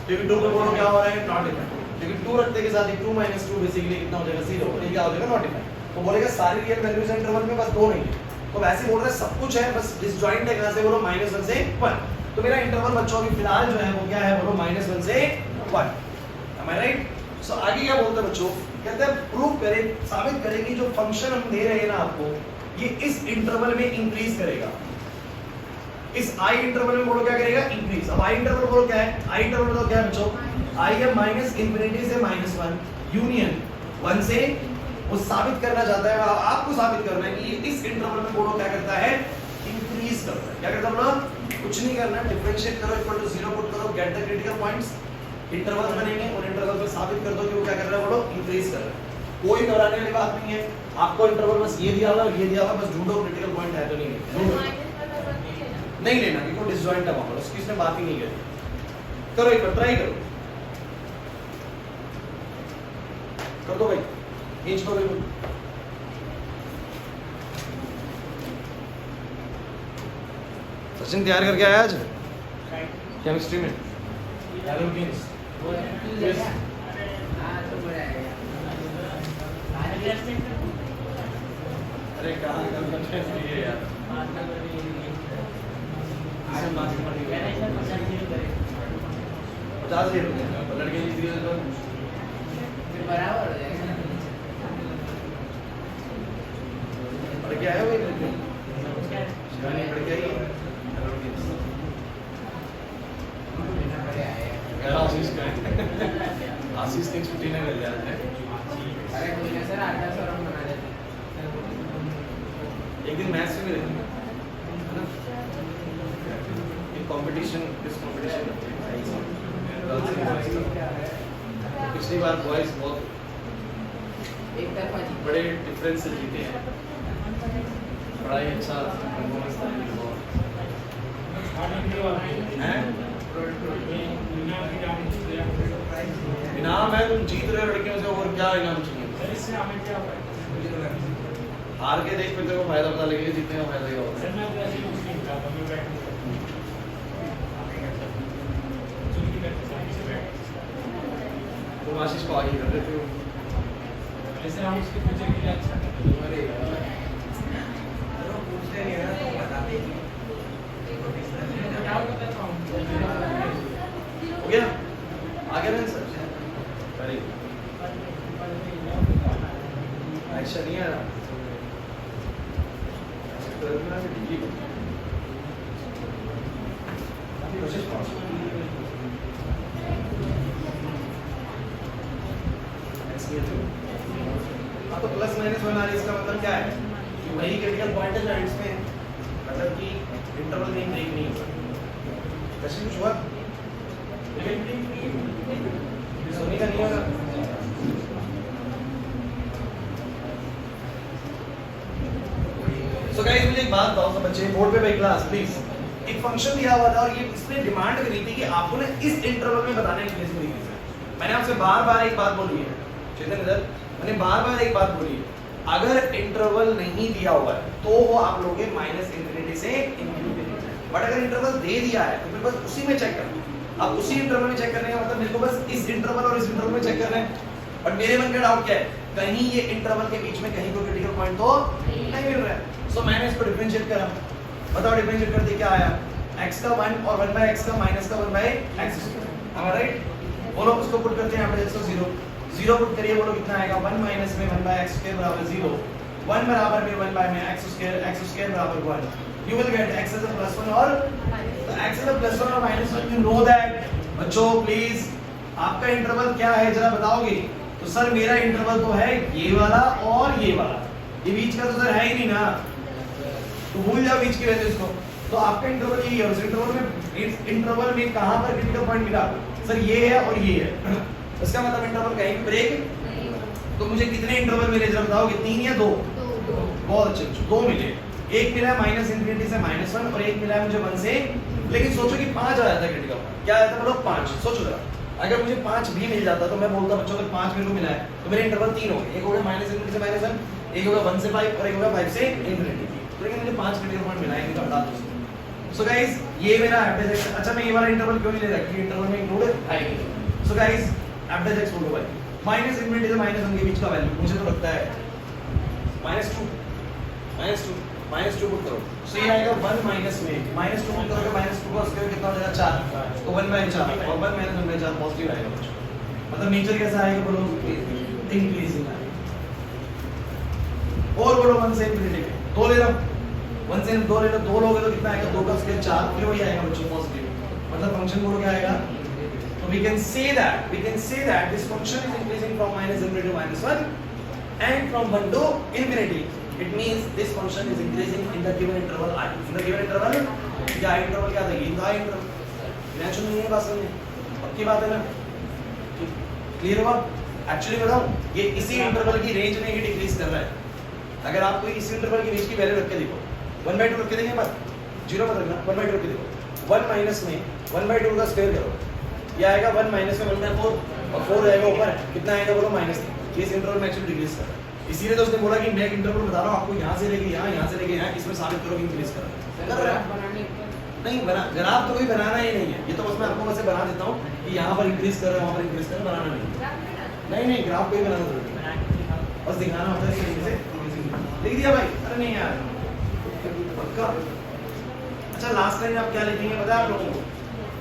क्योंकि 2 पे बोलो क्या हो रहा है? Not defined. क्योंकि 2 रखते के साथ 2 - 2 बेसिकली कितना हो जाएगा? 0। ये क्या हो जाएगा? Not defined. तो बोलेगा सारी रियल वैल्यूज है इंटरवल में, बस 2 नहीं है। तो वैसे बोल रहे हैं सब कुछ है, बस डिसजॉइंट है। कहां से? बोलो -1 से 1। तो मेरा इंटरवल बच्चों की फिलहाल जो है वो क्या है? बोलो -1 से 1। Am I right? सो आगे क्या बोलते हैं बच्चों? कहते हैं प्रूव करें, साबित करें कि जो फंक्शन हम दे रहे हैं ना आपको, ये इस इंटरवल में इंक्रीज करेगा। इस i इंटरवल में बोलो क्या करेगा? इंक्रीज। अब i इंटरवल बोलो क्या है? i इंटरवल तो क्या है बच्चों? i है -∞ से -1 यूनियन 1 से। वो साबित करना चाहता है, आपको साबित करना है कि ये इस इंटरवल में बोलो क्या करता है? इंक्रीज करता है। क्या करता है बोलो? कुछ नहीं करना, डिफरेंशिएट करो, इक्वल टू 0 पुट करो, gate the critical points, interval बनेंगे और इंटरवल पे साबित कर दो कि वो क्या कर रहा है? बोलो इंक्रीज कर रहा है। कोई घबराने वाली बात नहीं है। आपको इंटरवल बस ये दिया हुआ है, ये दिया हुआ है, बस ढूंढो क्रिटिकल पॉइंट है तो नहीं है, ढूंढो। नहीं लेना क्योंकि डिसजॉइंट है वहां पर, उसकी इसने बात ही नहीं करी। करो एक बार ट्राई करो। कर दो भाई, खींच दो बिल्कुल। सचिन तैयार करके आया आज केमिस्ट्री में एल्केन्स। अरे कहाँ है यार, पचास ले लड़के तो बराबर हो जाएगा। लड़के आए हुए लड़के आई आशीष की छुट्टी नहीं मिल जाते। अरे कोई नहीं सर, 800 रन बना देते। एक दिन मैच में मिलेंगे है ना, एक कंपटीशन, किस कंपटीशन पिछली बार बॉयज बहुत एक तरफा जीते। बड़े डिफरेंस से जीते हैं, बड़ा ही अच्छा परफॉर्मेंस था इनाम है। तुम जीत रहे हो लड़कियों से, और क्या इनाम चाहिए? हार के देख फिर तेरे को फायदा पता लगेगा, जीतने का फायदा क्या होता है। तुम आशीष को आगे कर देते हो। ऐसे हम उसके फ्यूचर के लिए अच्छा करते हैं। अरे पूछते नहीं है तो बता देंगे। हो गया, आगे ना सर। वेरी अच्छा नहीं आ रहा कोशिश हाँ, तो प्लस माइनस वन आ रही है, इसका मतलब क्या है कि वही क्रिटिकल पॉइंट है जो एंड्स में है, मतलब कि इंटरवल में ब्रेक नहीं होगा। वैसे कुछ हुआ सोनी का नहीं होगा। सो गाइस मुझे एक बात बताओ सब बच्चे, बोर्ड पे भाई क्लास प्लीज, एक फंक्शन दिया हुआ था और ये इसने डिमांड करी थी कि आपको ना इस इंटरवल में बताना है इंग्लिश तरीके से। मैंने आपसे बार-बार एक बात बोली है चेतन, इधर मैंने बार-बार एक बात बोली है, अगर इंटरवल नहीं दिया हुआ है तो वो आप लोगे -∞ से ∞, बट अगर इंटरवल दे दिया है तो फिर बस उसी में चेक करना। अब उसी इंटरवल में चेक करने का मतलब मेरे को बस इस इंटरवल और इस इंटरवल में चेक करना है। बट मेरे मन का डाउट क्या है, कहीं ये इंटरवल के बीच में कहीं कोई क्रिटिकल पॉइंट तो नहीं मिल रहा है। सो मैंने इसको डिफरेंशिएट करा, बताओ डिफरेंशिएट करते क्या आया, x का 1 और 1/x का माइनस का 1/x, राइट। बोलो उसको पुट करते हैं यहाँ पे 0 0 पुट करिए, बोलो कितना आएगा, 1 माइनस में 1/x स्क्वायर बराबर 0, 1 बराबर में 1 में x स्क्वायर बराबर 1, you will get x as a +1 और तो x as a +1 और -1, you know that। बच्चों प्लीज आपका इंटरवल क्या है जरा बताओगे? तो सर मेरा इंटरवल तो है ये वाला और ये वाला, ये बीच का तो सर है ही नहीं ना, तो भूल जाओ बीच की वैल्यूज को। तो आपका इंटरवल यही है, उस इंटरवल में कहां पर क्रिटिकल पॉइंट मिला, सर ये है और ये है, इसका मतलब इंटरवल कहीं ब्रेक। तो मुझे कितने इंटरवल मिले जरा बताओगे, 3 या 2? बहुत अच्छे, 2 मिले। एक मिला है -∞ से -1 और एक मिला है मुझे 1 से, लेकिन सोचो कि 5 आ जाता है क्रिटिकल, क्या आता है मतलब 5। सोचो जरा, अगर मुझे 5 भी मिल जाता तो मैं बोलता बच्चों अगर 5 मेरे को मिला है तो मेरे इंटरवल 3 हो गए, एक हो गया -∞ से -1, एक हो गया 1 से 5 और एक हो गया 5 से ∞। तो लेकिन मुझे 5 क्रिटिकल पॉइंट मिला है, इनका हटा दो। सो गाइस ये मेरा एवरेज x, अच्छा मैं ये वाला इंटरवल क्यों नहीं ले रहा, क्योंकि इंटरवल में इंक्लूड है। सो गाइस एवरेज x बोलो भाई, -∞ से -1 के बीच का वैल्यू मुझे तो लगता है -2 पुट करो, सो ये आएगा 1 माइनस में -2 पुट करोगे, -2 का स्क्वायर कितना हो जाएगा 4, तो 1/4 और 1 - 1/4 पॉजिटिव आएगा बच्चों। मतलब नेचर कैसा आएगा बोलो, इंक्रीजिंग आएगा। और बोलो 1 से ∞ 2 ले लो, 1 से 2 ले लो, 2 लोगे तो कितना आएगा, 2 का स्क्वायर 4, फिर वही आएगा बच्चों पॉजिटिव। मतलब फंक्शन बोलो क्या आएगा, तो we can say that this function is increasing from -∞ to -1 and from 1 to infinity. It means this function is increasing in the given interval I. In the given interval क्या interval क्या था, ये था interval. Natural नहीं है बात समझ में, पक्की बात है ना, क्लियर हुआ? एक्चुअली बताऊं, ये इसी इंटरवल की रेंज में ही डिक्रीज कर रहा है। अगर आपको इस इंटरवल की रेंज की वैल्यू रख के देखो, 1/2 रख के देंगे मत, 0 मत रखना, 1/2 रख के देखो, 1 माइनस में 1/2 का स्क्वायर करो, ये आएगा 1 माइनस में 1/4 और 4 रहेगा ऊपर, कितना आएगा बोलो -3। ये इस इंटरवल में एक्चुअली डिक्रीज कर रहा है। इसीलिए तो उसने बोला कि मैं एक इंटरवल बता रहा हूँ आपको, यहाँ से लेके यहाँ से लेके यहाँ, इसमें साबित करो कि इंक्रीज कर रहा है। नहीं बना, ग्राफ तो कोई बनाना ही नहीं है, ये तो बस मैं आपको वैसे बना देता हूँ कि यहाँ पर इंक्रीज कर रहा है, वहाँ पर इंक्रीज कर रहा है, बनाना नहीं ग्राफ कोई बनाना जरूरी नहीं, बस दिखाना होता है इस तरीके से। लिख दिया भाई? अरे नहीं यार पक्का। अच्छा लास्ट टाइम आप क्या लिखेंगे पता है आप लोगों को?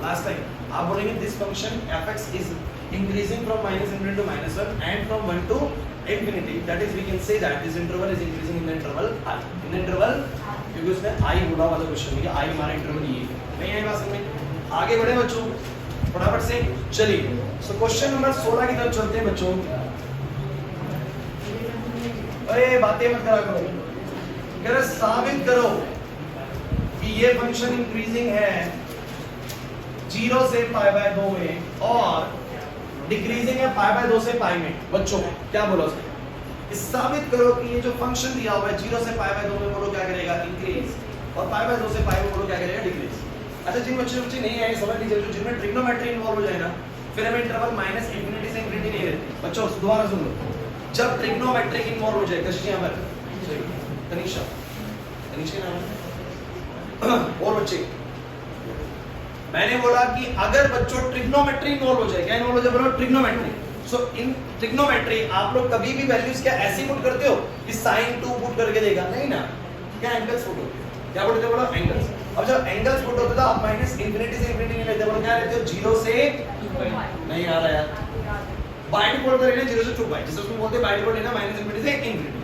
लास्ट टाइम आप बोलेंगे this function fx is increasing from -∞ to -1 and from 1 to infinity, that is we can say that this interval is increasing in the interval I, in the interval, क्योंकि उसमें I बोला वाला question है कि I हमारा interval ये है। नहीं आई बात समझ में? आगे बढ़े बच्चों फटाफट से, चलिए सो क्वेश्चन नंबर 16 की तरफ चलते हैं बच्चों। अरे बातें मत करा करो, कह रहे साबित करो कि ये फंक्शन इंक्रीजिंग है 0 से π/2 में और डिक्रीजिंग है π/2 से π में। बच्चों क्या बोला उसने? इस साबित करो कि ये जो फंक्शन दिया हुआ है 0 से π/2 में बोलो क्या करेगा? इंक्रीज, और π/2 से π में बोलो क्या करेगा? डिक्रीज। अच्छा जिन बच्चे नहीं आए समझ लीजिए, जो जिनमें ट्रिग्नोमेट्री इन्वॉल्व हो जाए ना, फिर हमें इंटरवल -∞ से इंफिनिटी नहीं रहती। बच्चों दोबारा सुन लो, जब ट्रिग्नोमेट्रिक इन्वॉल्व हो जाए, कशिश यहाँ पर तनीषा नाम और बच्चे, मैंने बोला कि अगर बच्चों ट्रिग्नोमेट्री इन्वॉल्व हो जाए, क्या इन्वॉल्व हो जाए बोलो? ट्रिग्नोमेट्री। सो इन ट्रिग्नोमेट्री आप लोग कभी भी वैल्यूज क्या ऐसी पुट करते हो कि sin 2 पुट करके देगा? नहीं ना, क्या एंगल्स पुट होते हैं? क्या बोलते हो बोलो? एंगल्स। अब जब एंगल्स पुट होते हैं तो आप -∞ से इंफिनिटी नहीं लेते, बोलो क्या लेते हो? 0 से नहीं आ रहा यार, बाइडिपोल तो लेना 0 से 2π, जिसे उसमें बोलते हैं बाइडिपोल लेना -∞ से इंफिनिटी।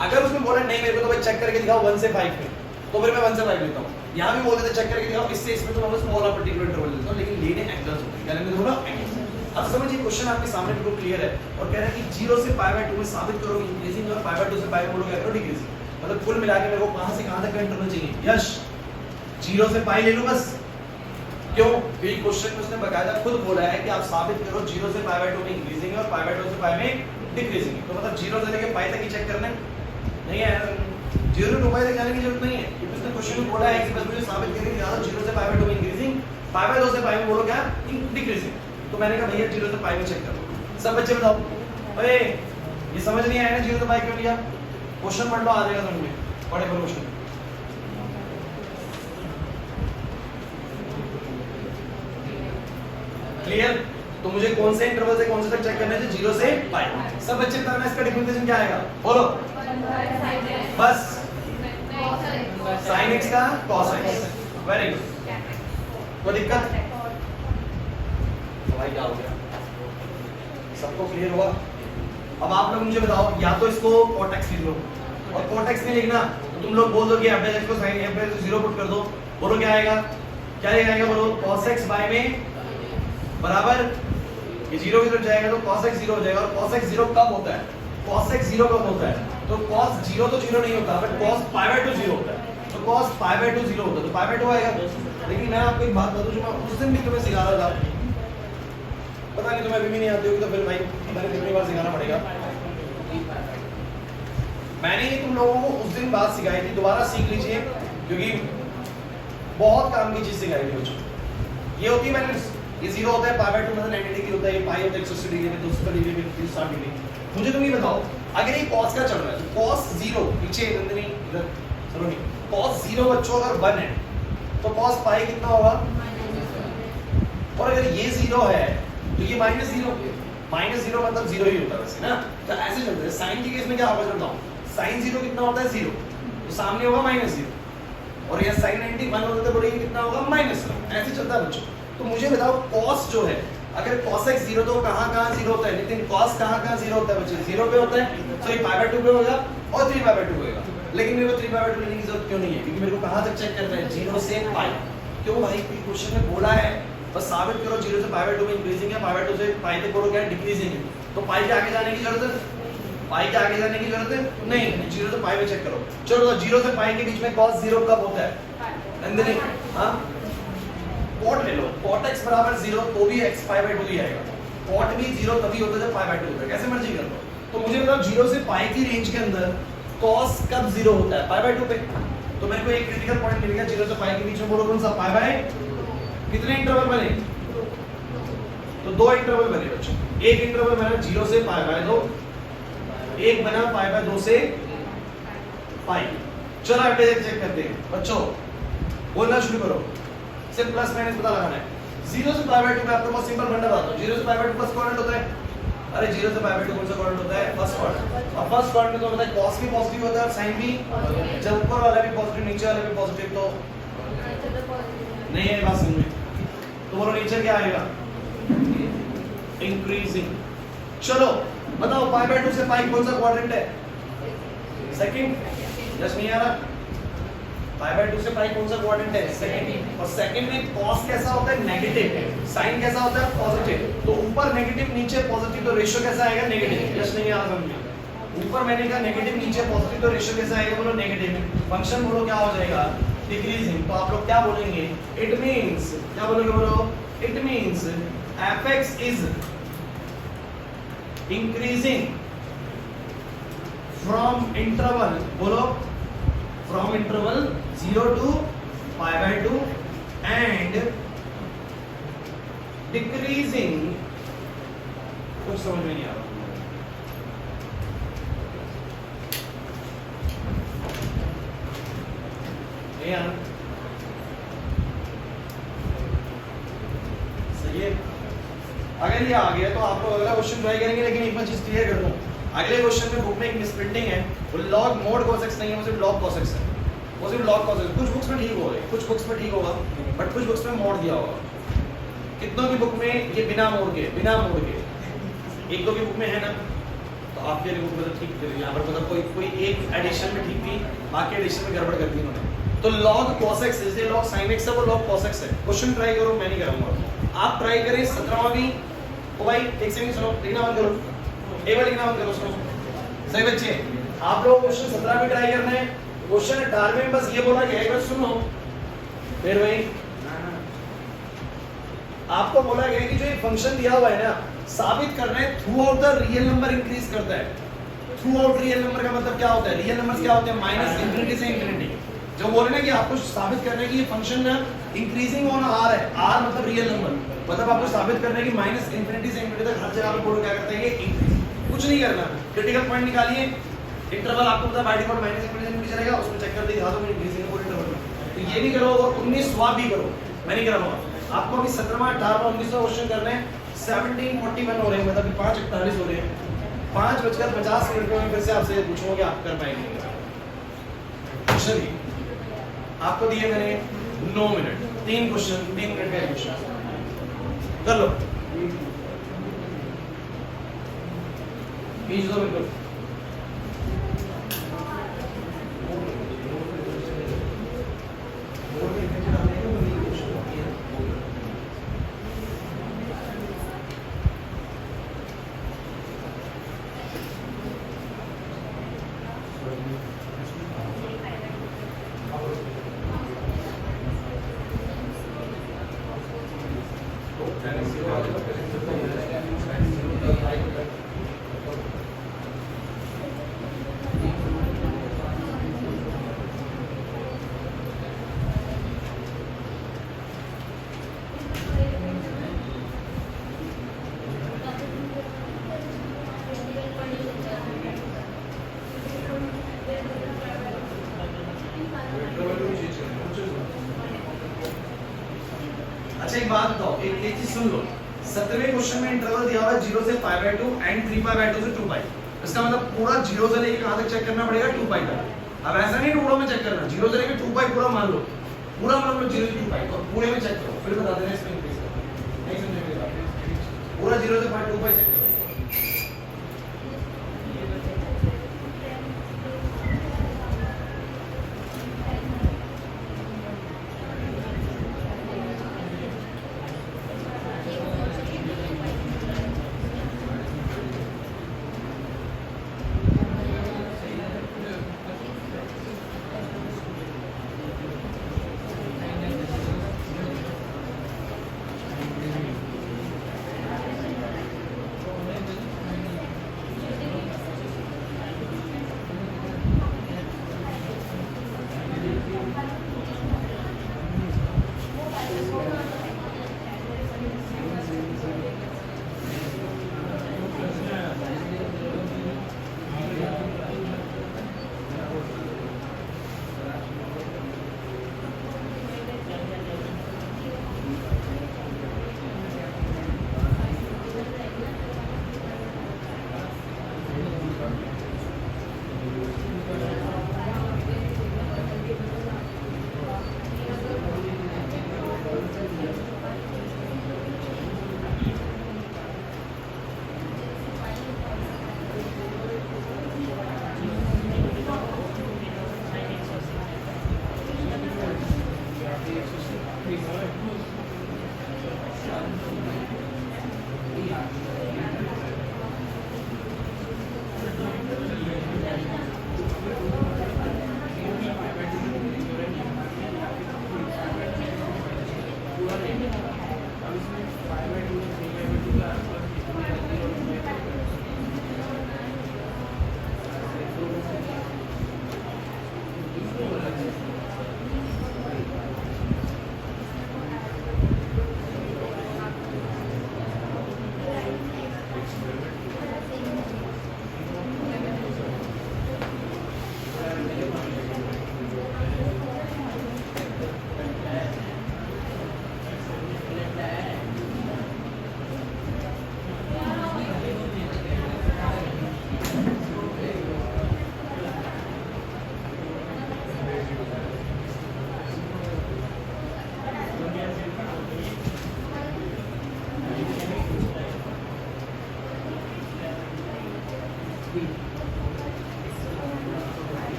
अगर उसमें बोला नहीं मेरे को तो भाई चेक करके दिखाओ 1 से 5 में, तो फिर मैं 1 से 5 लेता हूं। यहां भी बोल देते चेक करके दिखाओ, इससे इसमें तो मैं बस स्मॉल और पर्टिकुलर इंटरवल लेता हूं, लेकिन लेने एंगल्स होते हैं। क्या लेने बोला? एंगल्स। अब समझिए क्वेश्चन आपके सामने बिल्कुल क्लियर है और कह रहा है कि 0 से π/2 में साबित करो कि इंक्रीजिंग और π/2 से π में बोलो क्या करो? डिक्रीजिंग। मतलब कुल मिला के मेरे को कहां से कहां तक का इंटरवल चाहिए? यश 0 से π ले लो बस। क्यों? क्योंकि क्वेश्चन में उसने बकायदा खुद बोला है कि आप साबित करो 0 से π/2 में इंक्रीजिंग और π/2 से π में डिक्रीजिंग। तो मतलब 0 से लेके π तक ही चेक करना है, नहीं है 0 से 2π तक जाने की जरूरत नहीं है, क्योंकि उसने क्वेश्चन में बोला है कि बस मुझे साबित करके दिखा दो 0 से π/2 में इंक्रीजिंग, π/2 से π में बोलो क्या? डिक्रीजिंग। तो मैंने कहा भैया 0 से π में चेक करो। सब बच्चे बताओ, ओए ये समझ नहीं आया ना 0 से π क्यों लिया? क्वेश्चन पढ़ लो, आ जाएगा समझ में। पढ़े करो क्वेश्चन। क्लियर? तो मुझे कौन से इंटरवल से कौन से तक चेक करना है? 0 से π। सब बच्चे बताना इसका डिफरेंशिएशन क्या आएगा? बोलो बस sin x का cos x। Very good. कोई दिक्कत? तो भाई क्या हो गया? सबको क्लियर हुआ? अब आप लोग मुझे बताओ, या तो इसको cot x लिख लो, और cot x नहीं लिखना तो तुम लोग बोल दो कि f को sin f 0 पुट कर दो। बोलो क्या आएगा? क्या आएगा बोलो? cos x बाय में बराबर ये 0 की तरफ जाएगा तो cos x 0 हो जाएगा। और cos x 0 कब होता है? cos x 0 कब होता है? तो cos 0 तो 0 नहीं होता, बट cos π/2 0 होता है। तो cos π/2 0 होता है, तो π/2 आएगा। लेकिन मैं आपको एक बात बता दूं, जो मैं उस दिन भी तुम्हें सिखा रहा था, पता नहीं तुम्हें अभी भी नहीं आती होगी, तो फिर भाई मैंने कितनी बार सिखाना पड़ेगा। मैंने ये तुम लोगों को उस दिन बात सिखाई थी, दोबारा सीख लीजिए, क्योंकि बहुत काम की चीज सिखाई थी बच्चों। ये होती है मैंने, ये 0 होता है π/2 मतलब 90 डिग्री होता है, ये π होता है 180 डिग्री में, 270 डिग्री में, 360 डिग्री। मुझे तुम ये बताओ, अगर ये cos का चल रहा है तो cos 0 पीछे नंदिनी इधर सलोनी, cos 0 बच्चों अगर 1 है तो cos π कितना होगा? और अगर ये 0 है तो ये -0 मतलब 0 ही होता है वैसे ना, तो ऐसे चलता है। sin के केस में क्या होगा बताओ? sin 0 कितना होता है? 0, तो सामने होगा -0, और ये sin 90 1 होता है तो बोलेंगे कितना होगा? -1। ऐसे चलता है बच्चों। तो मुझे बताओ cos जो है, अगर cos x 0 तो कहां 0 होता है? लेकिन cos कहां 0 होता है बच्चे? 0 पे होता है, तो ये π/2 पे होगा और 3/2 होगा। लेकिन मेरे को 3/2 लेने की जरूरत क्यों नहीं है? क्योंकि मेरे को कहां तक चेक करना है? 0 से π। क्यों भाई? क्वेश्चन में बोला है बस साबित करो 0 से π/2 में इंक्रीजिंग है, π/2 से π तक बोलो क्या? डिक्रीजिंग है। तो π के आगे जाने की जरूरत है? π के आगे जाने की जरूरत है नहीं, 0 से π में चेक करो। चलो 0 से π के बीच में cos 0 कब होता है? नंदिनी हां cot ले लो, cot x बराबर 0 तो भी x π/2 ही आएगा। cot भी 0 तभी होता है जब π/2 होता है, कैसे मर्जी कर लो। तो मुझे बताओ 0 से π की रेंज के अंदर cos कब 0 होता है? π/2 पे। तो मेरे को एक क्रिटिकल पॉइंट मिलेगा 0 से π के बीच में, बोलो कौन सा? कितने इंटरवल बने? तो 2 इंटरवल बने बच्चों। एक इंटरवल बना 0 से π/2, एक बना पाई बाय 2 से पाई। चलो अब चेक करते हैं बच्चों, बोलना शुरू करो। सिर्फ प्लस माइनस पता लगाना है। 0 से पाई बाय 2 में आपको बहुत सिंपल फंडा बताता हूं। 0 से पाई बाय 2 फर्स्ट क्वाड्रेंट होता है। अरे 0 से पाई बाय 2 कौन सा क्वाड्रेंट होता है? First quadrant. और फर्स्ट क्वाड्रेंट में तो पता है cos भी पॉजिटिव होता है और sin भी, जब ऊपर वाला भी पॉजिटिव नीचे वाला भी पॉजिटिव, तो नहीं है बात समझ में? तो बोलो नीचे क्या आएगा? इंक्रीजिंग। चलो बताओ पाई बाय 2 से पाई कौन सा क्वाड्रेंट है? सेकंड। जस्ट नहीं आ रहा? पाई बाय 2 से पाई कौन सा क्वाड्रेंट है? सेकंड। और सेकंड में cos कैसा होता है? नेगेटिव। sin कैसा होता है? पॉजिटिव। तो ऊपर नेगेटिव नीचे पॉजिटिव, तो रेशियो कैसा आएगा? नेगेटिव। जस्ट नहीं आ रहा समझ में? ऊपर मैंने कहा नेगेटिव नीचे पॉजिटिव, तो रेशियो कैसा आएगा? बोलो नेगेटिव। फंक्शन बोलो क्या हो जाएगा? डिक्रीजिंग। तो आप लोग क्या बोलेंगे? इट मींस, क्या बोलोगे? बोलो it means fx is increasing from interval, बोलो from interval 0 to pi by 2 and decreasing, कुछ समझ में नहीं आ रहा। यार सही है। अगर ये आ गया तो आप लोग अगला क्वेश्चन ट्राई करेंगे, लेकिन एक बार चीज क्लियर कर दूं, अगले क्वेश्चन में बुक में एक मिसप्रिंटिंग है, वो लॉग मोड cos x नहीं है, वो सिर्फ log cos x है। वो सिर्फ log cos x। कुछ बुक्स में ठीक होगा, कुछ बुक्स में ठीक होगा, बट कुछ बुक्स में मोड दिया होगा। कितनों की बुक में ये बिना मोड के, एक दो की बुक में है ना, तो आपके लिए बुक मतलब ठीक कर, यहाँ पर मतलब कोई एक एडिशन में ठीक थी, बाकी एडिशन में गड़बड़ कर दी उन्होंने। तो log cos x जैसे log sin x है, वो log cos x है। क्वेश्चन ट्राई करो, मैं नहीं कराऊंगा, आप ट्राई करें। 17वां भी ओ भाई एक सेकंड सुनो, लिखना बंद करो, एक बार लिखना बंद करो, सुनो सही बच्चे। आप लोग क्वेश्चन 17 भी ट्राई करना है। क्वेश्चन 18 में बस ये बोला गया है, एक बार सुनो फिर भाई, आपको बोला गया कि जो ये फंक्शन दिया हुआ है ना, साबित करना है through out the real number increase करता है। थ्रू आउट रियल नंबर का मतलब क्या होता है? रियल नंबर्स क्या होते हैं? माइनस इंफिनिटी से इंफिनिटी। जो बोले ना कि आपको साबित करना है कि ये फंक्शन ना इंक्रीजिंग ऑन आर है, आर मतलब रियल नंबर, मतलब आपको साबित करना है कि माइनस इंफिनिटी से इंफिनिटी तक हर जगह पे बोर्ड क्या करता है? ये इंक्रीज। कुछ नहीं करना, क्रिटिकल पॉइंट निकालिए, इंटरवल आपको पता है बाय डिफॉल्ट माइनस इंफिनिटी से इंफिनिटी चलेगा, उसमें चेक कर दिखा दो इंक्रीजिंग है इंटरवल में। तो ये भी करो और 19वां भी करो, मैं नहीं कराऊंगा। आपको अभी 17वां 18वां 19वां क्वेश्चन करना है। 17:41 हो रहे हैं, मतलब 5:41 हो रहे हैं। 5:50 में फिर से आपसे पूछूंगा कि आप कर पाएंगे। चलिए आपको दिए मैंने 9 मिनट, 3 क्वेश्चन, 3 मिनट का क्वेश्चन कर लो। बीच दो बिल्कुल। अच्छा एक बात बताओ, एक चीज सुन लो। 17वें क्वेश्चन में इंटरवल दिया हुआ है 0 से pi by 2 and 3 pi by 2 से 2 पाई। इसका मतलब पूरा 0 से लेके कहां तक चेक करना पड़ेगा? 2 पाई तक। अब ऐसा नहीं टुकड़ों में चेक करना, 0 से लेके 2 पाई पूरा मान लो, पूरा मान लो 0 से 2 पाई, और पूरे में चेक करो, फिर बता देना इसमें इंक्रीज करो। नहीं समझे मेरी बात? पूरा 0 से 2 पाई चेक करो।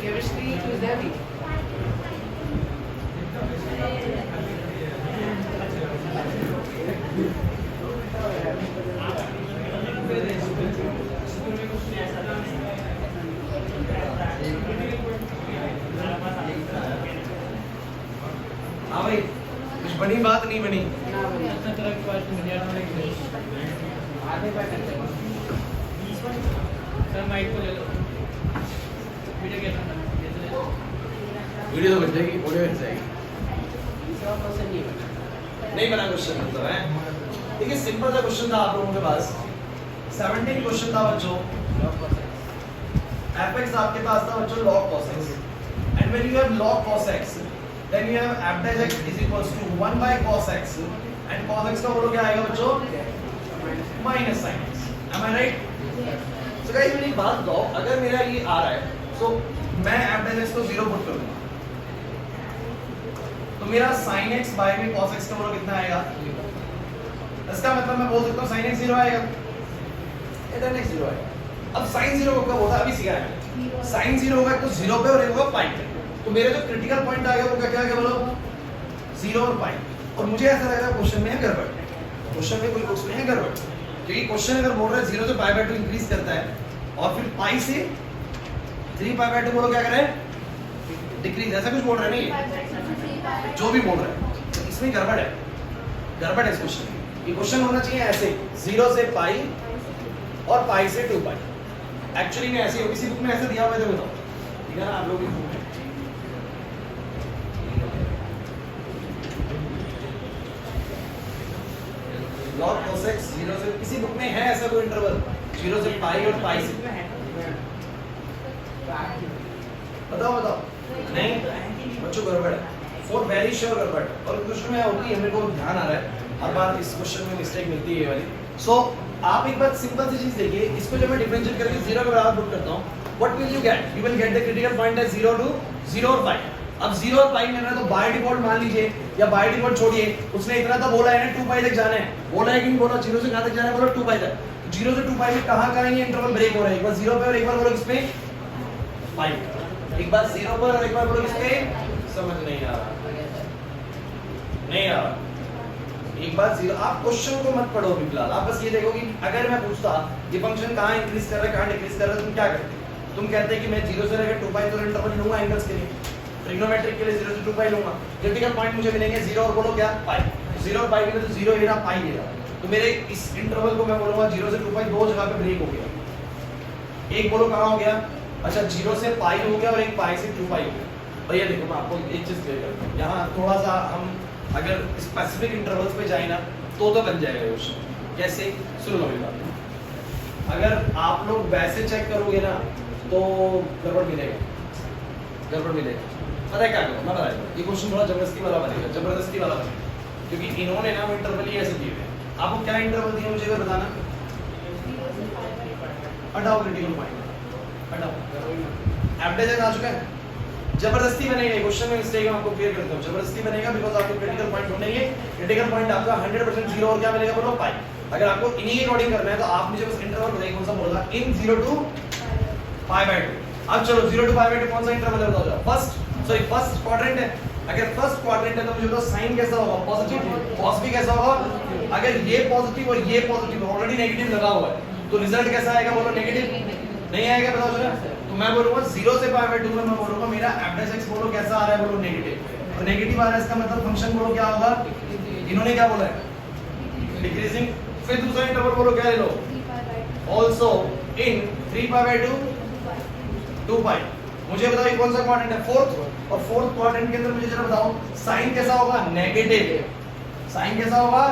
Chemistry is heavy. हाँ भाई कुछ बनी बात नहीं बनी आधे बार करते हैं। सर माइक को ले लो वीडियो कैसा था वीडियो तो बन जाएगी ऑडियो बन जाएगी तीसरा क्वेश्चन नहीं बना। नहीं बना क्वेश्चन मतलब है देखिए सिंपल सा क्वेश्चन था आप लोगों के पास 17 क्वेश्चन था बच्चों fx आपके पास था बच्चों log cos x and when you have log cos x then you have f dash x is equals to 1 by cos x and cos x का बोलो क्या आएगा बच्चों minus sin x am I right so guys मेरी बात दो अगर मेरा ये आ रहा है so मैं f dash x को 0 पुट करूंगा तो मेरा sin x by में cos x का बोलो कितना आएगा इसका मतलब मैं बोल सकता हूँ sin x 0 आएगा इधर x 0 आएगा अब sin 0 कब होता है अभी सीखा है sin 0 होगा तो 0 पे और एक होगा पाई पे तो मेरा जो क्रिटिकल पॉइंट आ गया वो क्या क्या बोलो 0 और पाई और मुझे ऐसा लग रहा है क्वेश्चन में है गड़बड़ क्वेश्चन में कोई कुछ नहीं है गड़बड़ क्योंकि क्वेश्चन अगर बोल रहा है 0 से पाई बाय 2 इंक्रीज करता है और फिर पाई से 3 पाई बाय 2 बोलो क्या कर रहा है डिक्रीज ऐसा कुछ बोल रहा है नहीं जो भी बोल रहा है तो इसमें गड़बड़ है इस क्वेश्चन में ये क्वेश्चन होना चाहिए ऐसे 0 से पाई और पाई से 2 पाई एक्चुअली में ऐसे किसी बुक में ऐसे दिया हुआ है तो बताओ ठीक है ना आप लोग की बुक में log cos x 0 से किसी बुक में है ऐसा कोई इंटरवल 0 से पाई और पाई से बताओ नहीं बच्चों गड़बड़ है फॉर वेरी श्योर गड़बड़ और क्वेश्चन में होती है मेरे को ध्यान आ रहा है हर बार इस क्वेश्चन में मिस्टेक मिलती है ये वाली सो आप एक बार सिंपल सी चीज देखिए इसको जब मैं डिफरेंशिएट करके 0 के बराबर पुट करता हूं what will you get you will get the critical point as 0 to 0 और पाई अब 0 और पाई लेना है तो बाय डिफॉल्ट मान लीजिए या बाय डिफॉल्ट छोड़िए उसने इतना तो बोला है ना 2 पाई तक जाना है बोला है कि नहीं बोला 0 से कहां तक जाना है बोलो 2 पाई तक 0 से 2 पाई में कहां ये इंटरवल ब्रेक हो रहा है एक बार 0 पे और एक बार बोलो किस पे पाई एक बार 0 पर और एक बार बोलो किस पे समझ नहीं आ रहा एक बार 0 आप क्वेश्चन को मत पढ़ो अभी फिलहाल आप बस ये देखो कि अगर मैं पूछता ये फंक्शन कहां इंक्रीज कर रहा है कहां डिक्रीज कर रहा है तुम क्या करते तुम कहते हैं कि मैं 0 से लेकर 2 पाई तो इंटरवल लूंगा एंगल्स के लिए ट्रिग्नोमेट्रिक के लिए 0 से 2 पाई लूंगा क्रिटिकल पॉइंट मुझे मिलेंगे 0 और बोलो क्या पाई 0 और पाई के लिए तो 0 लेना पाई लेना तो मेरे इस इंटरवल को मैं बोलूंगा 0 से 2 पाई दो जगह पे ब्रेक हो गया एक बोलो कहां हो गया अच्छा 0 से पाई हो गया और एक पाई से 2 पाई हो गया और ये देखो मैं आपको एक चीज क्लियर करता हूं यहां थोड़ा सा हम अगर स्पेसिफिक इंटरवल्स पे जाए ना तो बन जाएगा क्वेश्चन कैसे सुनो मेरी बात अगर आप लोग वैसे चेक करोगे ना तो गड़बड़ मिलेगा पता है क्या करो मैं बताया ये क्वेश्चन थोड़ा जबरदस्ती वाला बनेगा क्योंकि इन्होंने ना इंटरवल ही ऐसे दिए हुए आपको क्या इंटरवल दिया मुझे अगर बताना हटाओ क्रिटिकल पॉइंट हटाओ एवरेज आ चुका है जबरदस्ती बनेगा क्वेश्चन में मिस्टेक है आपको क्लियर करता हूं जबरदस्ती बनेगा बिकॉज़ आपको क्रिटिकल पॉइंट ढूंढेंगे क्रिटिकल पॉइंट आपका 100% 0 और क्या मिलेगा बोलो पाई अगर आपको इन्हीं के अकॉर्डिंग करना है तो आप मुझे बस इंटरवल बताइए कौन सा बोलना इन 0 टू पाई बाय 2 अब चलो 0 टू पाई बाय 2 कौन सा इंटरवल है बताओ फर्स्ट क्वाड्रेंट है अगर फर्स्ट क्वाड्रेंट है तो मुझे बताओ साइन कैसा होगा, पॉजिटिव, कॉस भी कैसा होगा। अगर ये पॉजिटिव और ये पॉजिटिव ऑलरेडी नेगेटिव लगा हुआ है तो रिजल्ट कैसा आएगा, बोलो नेगेटिव नहीं आएगा, बताओ जरा। तो मैं बोलूंगा 0 से पाई बाय 2 में मैं बोलूंगा मेरा एवरेज एक्स बोलो कैसा आ रहा है, बोलो नेगेटिव। और नेगेटिव आ रहा है इसका मतलब फंक्शन बोलो क्या होगा, इन्होंने क्या बोला है, डिक्रीजिंग। फिर दूसरा इंटरवल बोलो क्या ले लो, आल्सो इन 3 पाई बाय 2 पाई। मुझे बताओ ये कौन सा क्वाड्रेंट है, फोर्थ। और फोर्थ क्वाड्रेंट के अंदर मुझे जरा बताओ साइन कैसा होगा, नेगेटिव। साइन कैसा होगा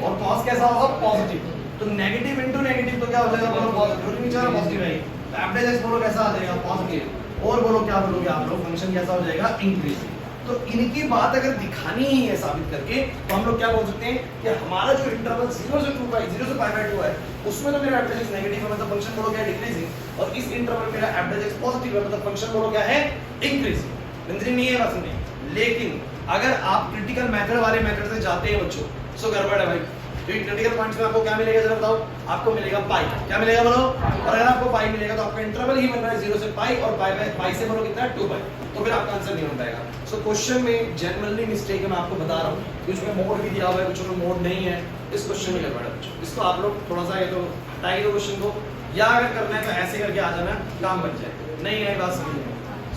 और कॉस कैसा होगा, पॉजिटिव। तो नेगेटिव इनटू नेगेटिव तो क्या हो जाएगा, बोलो पॉजिटिव। नीचे वाला पॉजिटिव है, तो एवरेज एक्स बोलो कैसा आ जाएगा, पॉजिटिव। और बोलो क्या बोलोगे आप लोग, फंक्शन कैसा हो जाएगा, इंक्रीजिंग। तो इनकी बात अगर दिखानी ही है साबित करके तो हम लोग क्या बोल सकते हैं कि हमारा जो इंटरवल 0 से 2 पाई 0 से पाई बाय 2 है उसमें तो मेरा एवरेज एक्स नेगेटिव है, मतलब फंक्शन बोलो क्या है, डिक्रीजिंग। और इस इंटरवल मेरा एवरेज एक्स पॉजिटिव है, मतलब फंक्शन बोलो क्या है, इंक्रीजिंग। इंक्रीजिंग नहीं है बस नहीं। लेकिन अगर आप क्रिटिकल मेथड वाले मेथड से जाते हैं बच्चों, सो गड़बड़ है भाई। तो क्रिटिकल पॉइंट्स में आपको क्या मिलेगा जरा बताओ, आपको मिलेगा पाई। क्या मिलेगा बोलो, और अगर आपको पाई मिलेगा तो आपका इंटरवल ही बन रहा है 0 से पाई, और पाई से बोलो कितना है, 2 पाई। तो फिर आपका आंसर नहीं बन पाएगा। सो क्वेश्चन में जनरली मिस्टेक है, मैं आपको बता रहा हूँ। कुछ में मोड भी दिया हुआ है, कुछ में मोड नहीं है। इस क्वेश्चन में गड़बड़ है। इसको आप लोग थोड़ा सा ये तो हटाइए दो क्वेश्चन को, या अगर करना है तो ऐसे करके आ जाना, काम बन जाए। नहीं है बात समझिए,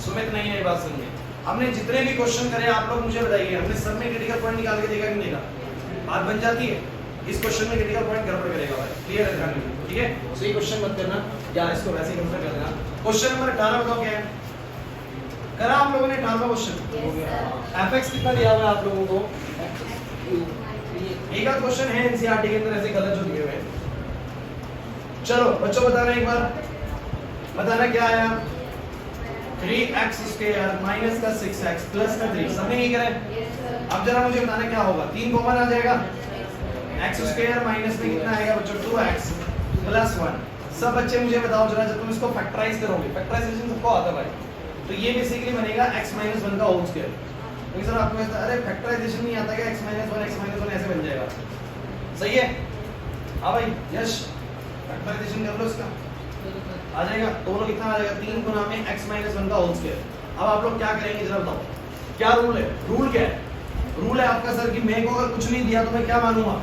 सुमित नहीं है बात समझिए। हमने जितने भी क्वेश्चन करे आप लोग मुझे बताइए, हमने सब में क्रिटिकल पॉइंट निकाल के देखा कि नहीं देखा, बात बन जाती है। इस क्वेश्चन में क्रिटिकल पॉइंट गड़बड़ करेगा भाई, क्लियर है ध्यान में, ठीक है। सो ये क्वेश्चन मत करना, या इसको वैसे ही कंसिडर कर लेना। क्वेश्चन नंबर 18 बताओ क्या है, करा आप लोगों ने 18वां क्वेश्चन। एफएक्स कितना दिया हुआ है आप लोगों को, एक आध क्वेश्चन है एनसीईआरटी के अंदर ऐसे गलत जो दिए हुए हैं। चलो बच्चों बताना एक बार, बताना क्या आया, 3x स्क्वायर माइनस का 6x प्लस का 3, सबने ये करें। अब जरा मुझे बताना क्या होगा, 3 कॉमन आ जाएगा, x स्क्वायर माइनस में कितना आएगा बच्चों, 2x प्लस 1। सब बच्चे मुझे बताओ जरा, जब तुम इसको फैक्टराइज करोगे, फैक्टराइजेशन सबको आता है भाई, तो ये बेसिकली बनेगा x माइनस 1 का होल स्क्वायर। तो सर आपको ऐसा, अरे फैक्टराइजेशन नहीं आता क्या, x माइनस 1 ऐसे बन जाएगा, सही है। हाँ भाई यश, फैक्टराइजेशन कर लो इसका, आ जाएगा। तो बोलो कितना आ जाएगा, 3 गुना में x माइनस 1 का होल स्क्वायर। अब आप लोग क्या करेंगे जरा बताओ, क्या रूल है, रूल क्या है, रूल है आपका सर कि मेरे को अगर कुछ नहीं दिया तो मैं क्या मानूंगा,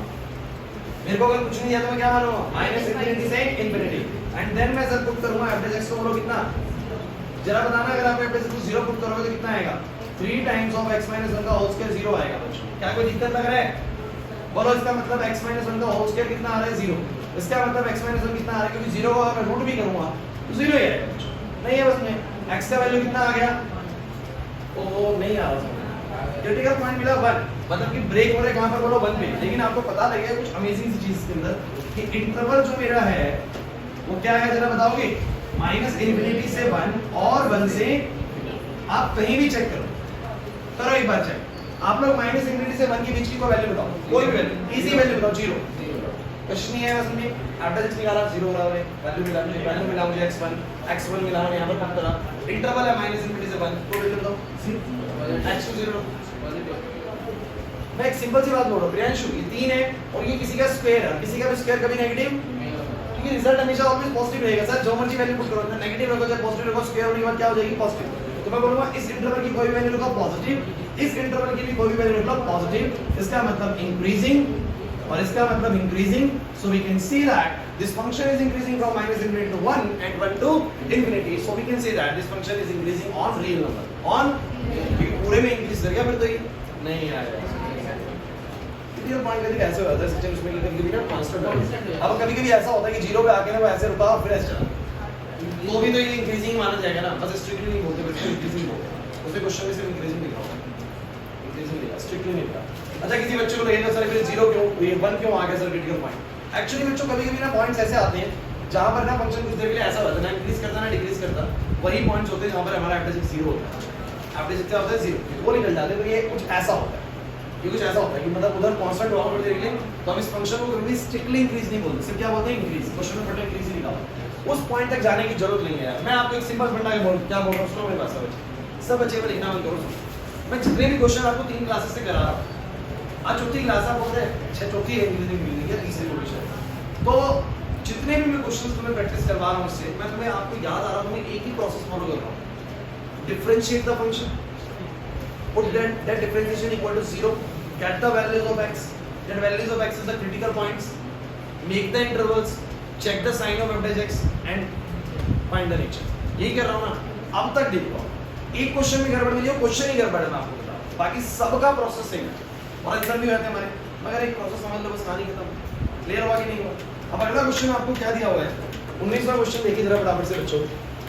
मेरे को अगर कुछ नहीं दिया तो मैं क्या मानूंगा, माइनस इंफिनिटी से इंफिनिटी। एंड देन मैं सर पुट करूंगा एवरेज एक्स को, बोलो कितना, जरा बताना। अगर आप एवरेज को 0 पुट करोगे तो कितना आएगा, 3 टाइम्स ऑफ x माइनस 1 का होल स्क्वायर 0 आएगा बच्चों। क्या कोई दिक्कत लग रहा है, बोलो। इसका मतलब x माइनस 1 का होल स्क्वायर कितना आ रहा है, 0। इसका मतलब x माइनस 1 कितना आ रहा है, क्योंकि 0 को अगर रूट भी करूंगा तो 0 ही आएगा बच्चों। नहीं है बस में x का वैल्यू कितना आ गया, ओ नहीं आ रहा, क्रिटिकल पॉइंट मिला 1, मतलब कि ब्रेक हो रहा है कहां पर, बोलो 1 पे। लेकिन आपको पता लगेगा कुछ अमेजिंग सी चीज इसके अंदर कि इंटरवल जो मेरा है वो क्या है जरा बताओगे, माइनस इंफिनिटी से 1 और 1 से, आप कहीं भी चेक करो एक बार चेक। आप लोग माइनस इंफिनिटी से 1 के बीच की कोई वैल्यू बताओ, कोई भी वैल्यू, इजी वैल्यू बताओ, 0। कुछ नहीं है बस में एवरेज एक्स निकाला, 0 बराबर है, वैल्यू मिला मुझे x1 मिला, यहां पर कम करा, इंटरवल है माइनस इंफिनिटी से 1, तो वैल्यू बताओ x2 0। मैं एक सिंपल सी बात बोल रहा हूं प्रियांशु, ये 3 है और ये किसी का स्क्वायर है, किसी का भी स्क्वायर कभी नेगेटिव, क्योंकि रिजल्ट हमेशा ऑलवेज पॉजिटिव रहेगा सर, जो मर्जी वैल्यू पुट करो, ना नेगेटिव रखो या पॉजिटिव रखो, स्क्वायर होने के बाद क्या हो जाएगी, पॉजिटिव। तो मैं बोलूंगा इस इंटरवल की कोई वैल्यू रखो पॉजिटिव, इस इंटरवल की भी कोई वैल्यू रखो पॉजिटिव, इसका मतलब इंक्रीजिंग और इसका मतलब increasing. So we can see that this function is increasing from minus infinity to 1 and 1 to infinity, so we can say that this function is increasing on real number, on पूरे में increase कर गया, फिर तो ये नहीं आएगा। Critical point कभी ऐसे होता है सिस्टम्स में, कभी-कभी ना कांस्टेंट। अब कभी-कभी ऐसा होता है कि 0 पे आके ना वो ऐसे रुका और फिर ऐसे चला, तो भी तो ये इंक्रीजिंग माना जाएगा ना, बस स्ट्रिक्टली नहीं बोलते, बल्कि इंक्रीजिंग बोलते हैं। उसे क्वेश्चन में सिर्फ इंक्रीजिंग लिखा होगा, इंक्रीजिंग लिखा, स्ट्रिक्टली नहीं लिखा। अच्छा किसी बच्चे को लगेगा सर फिर 0 क्यों, ये 1 क्यों आ गया सर क्रिटिकल पॉइंट। एक्चुअली बच्चों कभी-कभी ना पॉइंट्स ऐसे आते हैं जहां पर ना फंक्शन कुछ देर के लिए ऐसा होता है ना इंक्रीज करता ना डिक्रीज करता, वही पॉइंट्स होते हैं जहां पर हमारा एवरेज 0 होता है, एवरेज क्या होता है 0, वो निकल जाते हैं। तो ये कुछ ऐसा होता है, ये कुछ ऐसा होता है कि मतलब उधर कांस्टेंट हुआ कर देंगे तो हम इस फंक्शन को कभी स्ट्रिक्टली इंक्रीज नहीं बोलते, सिर्फ क्या बोलते हैं इंक्रीज, क्वेश्चन में पढ़े इंक्रीज ही लिखा हुआ, उस पॉइंट तक जाने की जरूरत नहीं है यार। मैं आपको एक सिंपल फंडा के बोल क्या बोल रहा हूं, सुनो मेरी बात सब बच्चे को लिखना मत करो। मैं जितने भी क्वेश्चन आपको 3 क्लासेस से करा रहा हूं, आज चौथी क्लास आप बोल रहे हैं चौथी है इंजीनियरिंग मिलनी है, तीसरी पोजीशन, तो जितने भी मैं क्वेश्चंस तुम्हें प्रैक्टिस करवा रहा हूं उससे मैं तुम्हें आपको याद आ रहा हूं, मैं एक ही प्रोसेस फॉलो कर रहा हूं, differentiate the function, put that differentiation equal to 0, get the values of x, then values of x is the critical points, make the intervals, check the sign of f dash x and find the nature. यही कर रहा हूँ ना, अब तक देख पाओ, एक क्वेश्चन में गड़बड़ मिली हो, क्वेश्चन ही गड़बड़ है, मैं आपको बता रहा हूँ, बाकी सबका प्रोसेस सेम है और आंसर भी होते हैं हमारे, मगर एक प्रोसेस समझ लो बस, कहानी खत्म। क्लियर हुआ कि नहीं हुआ? अब अगला क्वेश्चन आपको क्या दिया हुआ है, 19वां क्वेश्चन देखिए जरा फटाफट से बच्चों।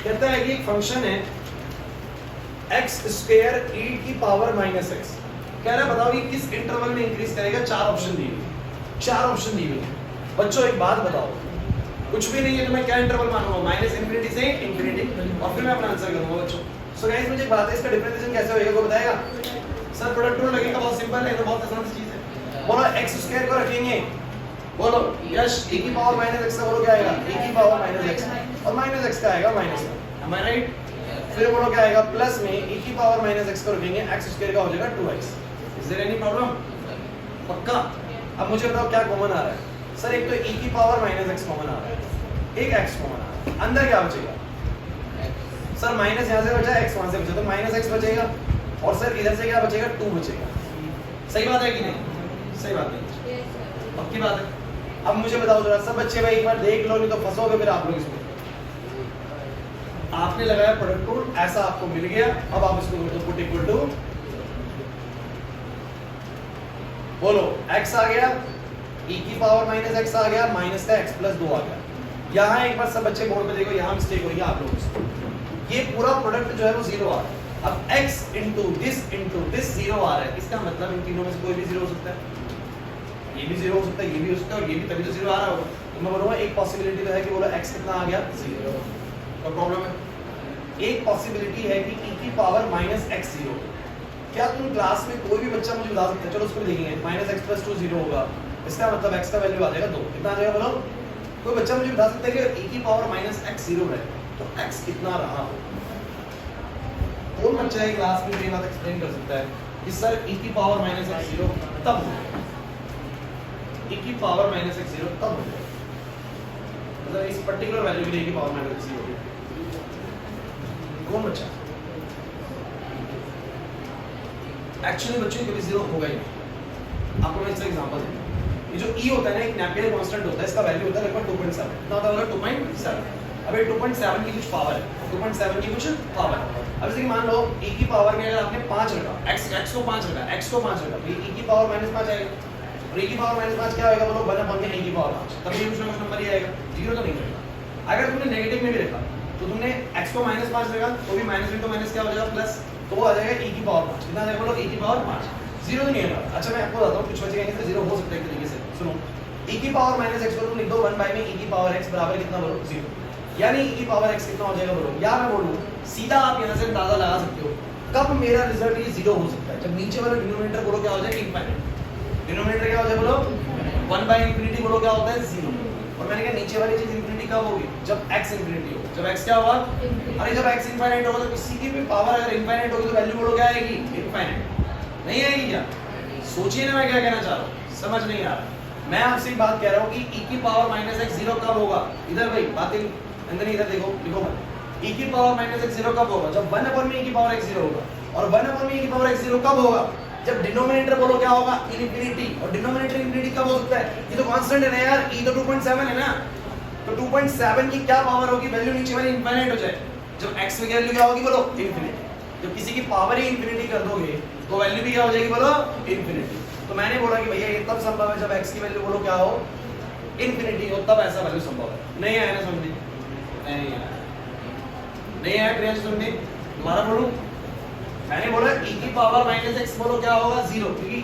कहता है कि एक फंक्शन है x स्क्वायर e की पावर माइनस x, कह रहा है बताओ ये किस इंटरवल में इंक्रीज करेगा। चार ऑप्शन दिए हुए हैं बच्चों, एक बात बताओ, कुछ भी नहीं है तो मैं क्या इंटरवल मानूंगा, माइनस इंफिनिटी से इंफिनिटी, और फिर मैं अपना आंसर करूंगा बच्चों। सो गाइस मुझे एक बात है, इसका डिफरेंशिएशन कैसे होएगा कोई बताएगा? सर प्रोडक्ट रूल लगेगा, बहुत सिंपल है, तो बहुत आसान सी चीज है। बोलो x स्क्वायर को रखेंगे, बोलो यस e की पावर माइनस x का बोलो क्या आएगा, e की पावर माइनस x, और माइनस x का आएगा माइनस, am I right? फिर बोलो क्या आएगा, प्लस में e की पावर माइनस x को रखेंगे, x स्क्वायर का हो जाएगा 2x। Is there any problem? पक्का? अब मुझे बताओ क्या कॉमन आ रहा है? सर एक तो e की पावर माइनस x कॉमन आ रहा है, एक x कॉमन आ रहा है, अंदर क्या बचेगा? सर माइनस यहाँ से बचा, x वहाँ से बचा, तो माइनस x बचेगा, और सर इधर से क्या बचेगा, 2 बचेगा। सही बात है कि नहीं? सही बात है, पक्की बात है। अब मुझे बताओ जरा सब बच्चे भाई, एक बार देख लो, नहीं तो फंसोगे फिर आप लोग इसमें। आपने लगाया प्रोडक्ट रूल, ऐसा आपको मिल गया, अब आप इसको तो पुट इक्वल टू, बोलो x आ गया, e की पावर माइनस x आ गया, माइनस का x प्लस 2 आ गया। यहाँ एक बार सब बच्चे बोर्ड पे देखो, यहाँ मिस्टेक हो रही है आप लोगों से, ये पूरा प्रोडक्ट जो है वो 0 आ रहा है। अब x इंटू दिस 0 आ रहा है, इसका मतलब इन तीनों में से कोई भी 0 हो सकता है, ये भी 0 हो सकता है, ये भी हो सकता है, और ये भी, तभी तो 0 आ रहा होगा। तो मैं बोलूँगा एक पॉसिबिलिटी तो है कि बोलो x कितना आ गया, 0, तो प्रॉब्लम है। एक पॉसिबिलिटी है कि e की पावर माइनस x 0। क्या तुम क्लास में कोई भी बच्चा मुझे बता सकता है, चलो उसको देखेंगे, माइनस x प्लस 2 0 होगा, इसका मतलब x का वैल्यू आ जाएगा 2, कितना आ जाएगा बोलो? कोई बच्चा मुझे बता सकता है कि e की पावर माइनस x 0 है, तो x कितना रहा हो? कौन बच्चा है क्लास में ये बात एक्सप्लेन कर सकता है कि सर e की पावर माइनस x 0 तब हो, e की पावर माइनस x 0 तब हो, मतलब इस पर्टिकुलर वैल्यू के लिए e की पावर माइनस x 0 कौन बच्चा? एक्चुअली बच्चों कभी 0 होगा ही नहीं। आपको मैं इसका एग्जांपल दूंगा, ये जो e होता है ना, एक नेपियर कांस्टेंट होता है, इसका वैल्यू होता है लगभग 2.7, कितना होता है? 2.7। अब ये 2.7 की कुछ पावर है, 2.7 की कुछ पावर। अब जैसे कि मान लो e की पावर में अगर आपने 5 रखा, x को 5 रखा, x को 5 रखा, तो e की पावर माइनस 5 आएगा, और e की पावर माइनस 5 क्या होगा बोलो? 1/, e की पावर 5, तब ये कुछ ना कुछ नंबर ही आएगा, 0 तो नहीं रहेगा। अगर तुमने नेगेटिव में भी रखा, तो तुमने x को माइनस 5 रखा, तो भी माइनस में तो माइनस क्या हो जाएगा, प्लस, तो वो आ जाएगा e की पावर 5, कितना आ जाएगा बोलो? e की पावर 5, 0 तो नहीं है। अच्छा मैं आपको बताता हूँ, कुछ बच्चे कहेंगे 0 हो सकता है एक तरीके से, सुनो, e की पावर माइनस x को तुम लिख दो 1/, में e की पावर x बराबर कितना बोलो? 0, यानी e की पावर x कितना हो जाएगा बोलो? या मैं बोलूं सीधा आप यहां से अंदाजा लगा सकते हो कब मेरा रिजल्ट ये 0 हो सकता है, जब नीचे वाला डिनोमिनेटर बोलो क्या हो जाएगा? इनफाइनाइट। डिनोमिनेटर क्या हो जाएगा बोलो? 1/∞ बोलो क्या होता है? 0। और मैंने कहा नीचे वाली चीज इंफिनिटी कब होगी? जब x इंफिनिटी हो। जब x क्या होगा? अरे जब x इनफाइनाइट होगा तो किसी की भी पावर अगर इनफाइनाइट होगी तो वैल्यू बोलो क्या आएगी? इनफाइनाइट। नहीं आएगी क्या? सोचिए ना मैं क्या कहना चाह रहा हूं, समझ नहीं आ रहा। मैं आपसे एक बात कह रहा हूं कि e की पावर माइनस x 0 कब होगा? इधर भाई बातें अंदर इधर देखो, लिखो मत। e की पावर माइनस x 0 कब होगा? जब 1 में e की पावर x 0 होगा। और 1 में e की पावर x 0 कब होगा? जब डिनोमिनेटर बोलो क्या होगा? इनफिनिटी। और डिनोमिनेटर इनफिनिटी कब हो सकता है? ये तो कांस्टेंट है ना यार, e तो 2.7 है ना, तो 2.7 की क्या पावर होगी? वैल्यू नीचे वाली इनफाइनाइट हो जाए। जब x की वैल्यू क्या होगी बोलो? इनफिनिटी। जब किसी की पावर ही इनफिनिटी कर दोगे तो वैल्यू भी क्या हो जाएगी बोलो? इनफिनिटी। तो मैंने बोला कि भैया ये तब संभव है जब x की वैल्यू बोलो क्या हो? इनफिनिटी हो, तब ऐसा वैल्यू संभव है। नहीं आया ना समझ? नहीं आया क्रिया सुनने? दोबारा बोलूं? मैंने बोला e की पावर माइनस x बोलो क्या होगा? 0, क्योंकि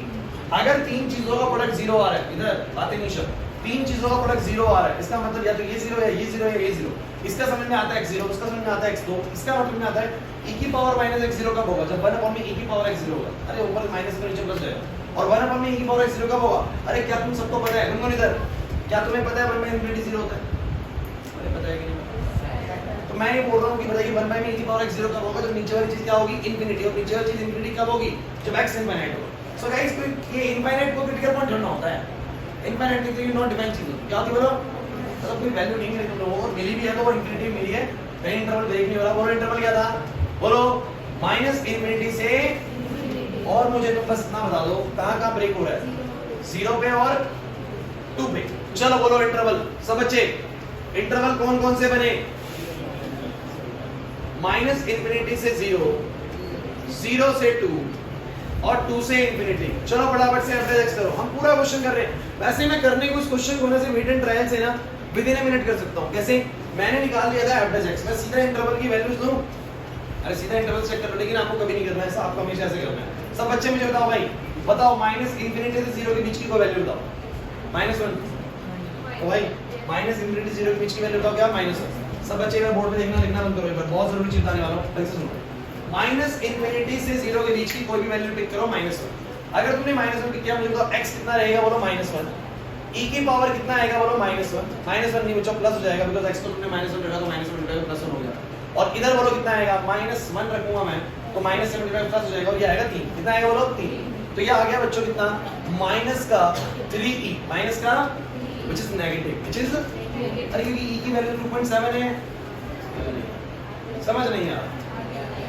अगर तीन चीजों का प्रोडक्ट 0 आ रहा है, इधर बातें नहीं शब्द, तीन चीजों का प्रोडक्ट 0 आ रहा है, इसका मतलब या तो ये 0 है, ये 0 है, ये 0। इसका समझ में आता है x 0, उसका समझ में आता है x 2, इसका मतलब में आता है e की पावर माइनस x 0 कब होगा? जब 1 में e की पावर x 0 होगा। अरे ऊपर माइनस के नीचे प्लस जाएगा। और 1 में e की पावर x 0 कब होगा? अरे क्या तुम सबको पता है? तुमको इधर क्या तुम्हें पता है 1 में इनफिनिटी 0 होता है? अरे पता है कि नहीं? तो मैं ये बोल रहा हूँ कि बताइए 1 में e की पावर x 0 कब होगा? जब नीचे वाली चीज क्या होगी? इनफिनिटी। और नीचे वाली चीज इनफिनिटी कब होगी? जब x इनफाइनाइट होगा। सो गाइस ये इनफाइनाइट को क्रिटिकल पॉइंट ढूंढना होता है। इनफाइनाइट की नॉन डिफाइन चीज क्या होती है बोलो? मतलब कोई वैल्यू नहीं मिली तुम लोगों को, मिली भी है तो वो इनफिनिटी मिली है, कहीं इंटरवल ब्रेक नहीं हो रहा। बोलो इंटरवल क्या था? बोलो माइनस इनफिनिटी से और मुझे तुम बस इतना बता दो कहाँ कहाँ ब्रेक हो रहा है, 0 पे और 2 पे। चलो बोलो इंटरवल सब बच्चे, इंटरवल कौन कौन से बने, -∞ से 0, 0 से 2 और 2 से इंफिनिटी। चलो फटाफट से एवरेज करो, हम पूरा क्वेश्चन कर रहे हैं। वैसे मैं करने को इस क्वेश्चन को ना से मीट एंड ट्रायल से ना विद इन ए मिनट कर सकता हूँ। कैसे, मैंने निकाल लिया था एवरेज एक्स, मैं सीधा इंटरवल की वैल्यूज दूं, अरे सीधा इंटरवल चेक कर लो, लेकिन आपको कभी नहीं करना है ऐसा, आपको हमेशा ऐसे करना है। सब बच्चे मुझे बताओ भाई, बताओ -∞ से 0 के बीच की कोई वैल्यू बताओ, -1। तो भाई -∞ से 0 के बीच की वैल्यू बताओ क्या, -1। सब बच्चे बोर्ड पे देखना लिखना बंद करो एक बार, बहुत जरूरी चीज बताने वाला हूं, ढंग से सुनो। -∞ से 0 के बीच की कोई भी वैल्यू पिक करो, -1। अगर तुमने -1 पिक किया, मुझे बताओ x कितना रहेगा, बोलो -1। e की पावर कितना आएगा, बोलो -1। -1 नहीं बच्चों प्लस हो जाएगा, बिकॉज़ x को तुमने -1 रखा तो -1 उल्टा प्लस हो गया। और इधर बोलो कितना आएगा, -1 रखूंगा मैं तो -7 प्लस हो जाएगा और ये आएगा 3। कितना आएगा बोलो 3। तो ये आ गया बच्चों कितना, माइनस का 3e, माइनस का which is negative, which is, अरे क्योंकि e की वैल्यू 2.7 है, समझ नहीं आ रहा,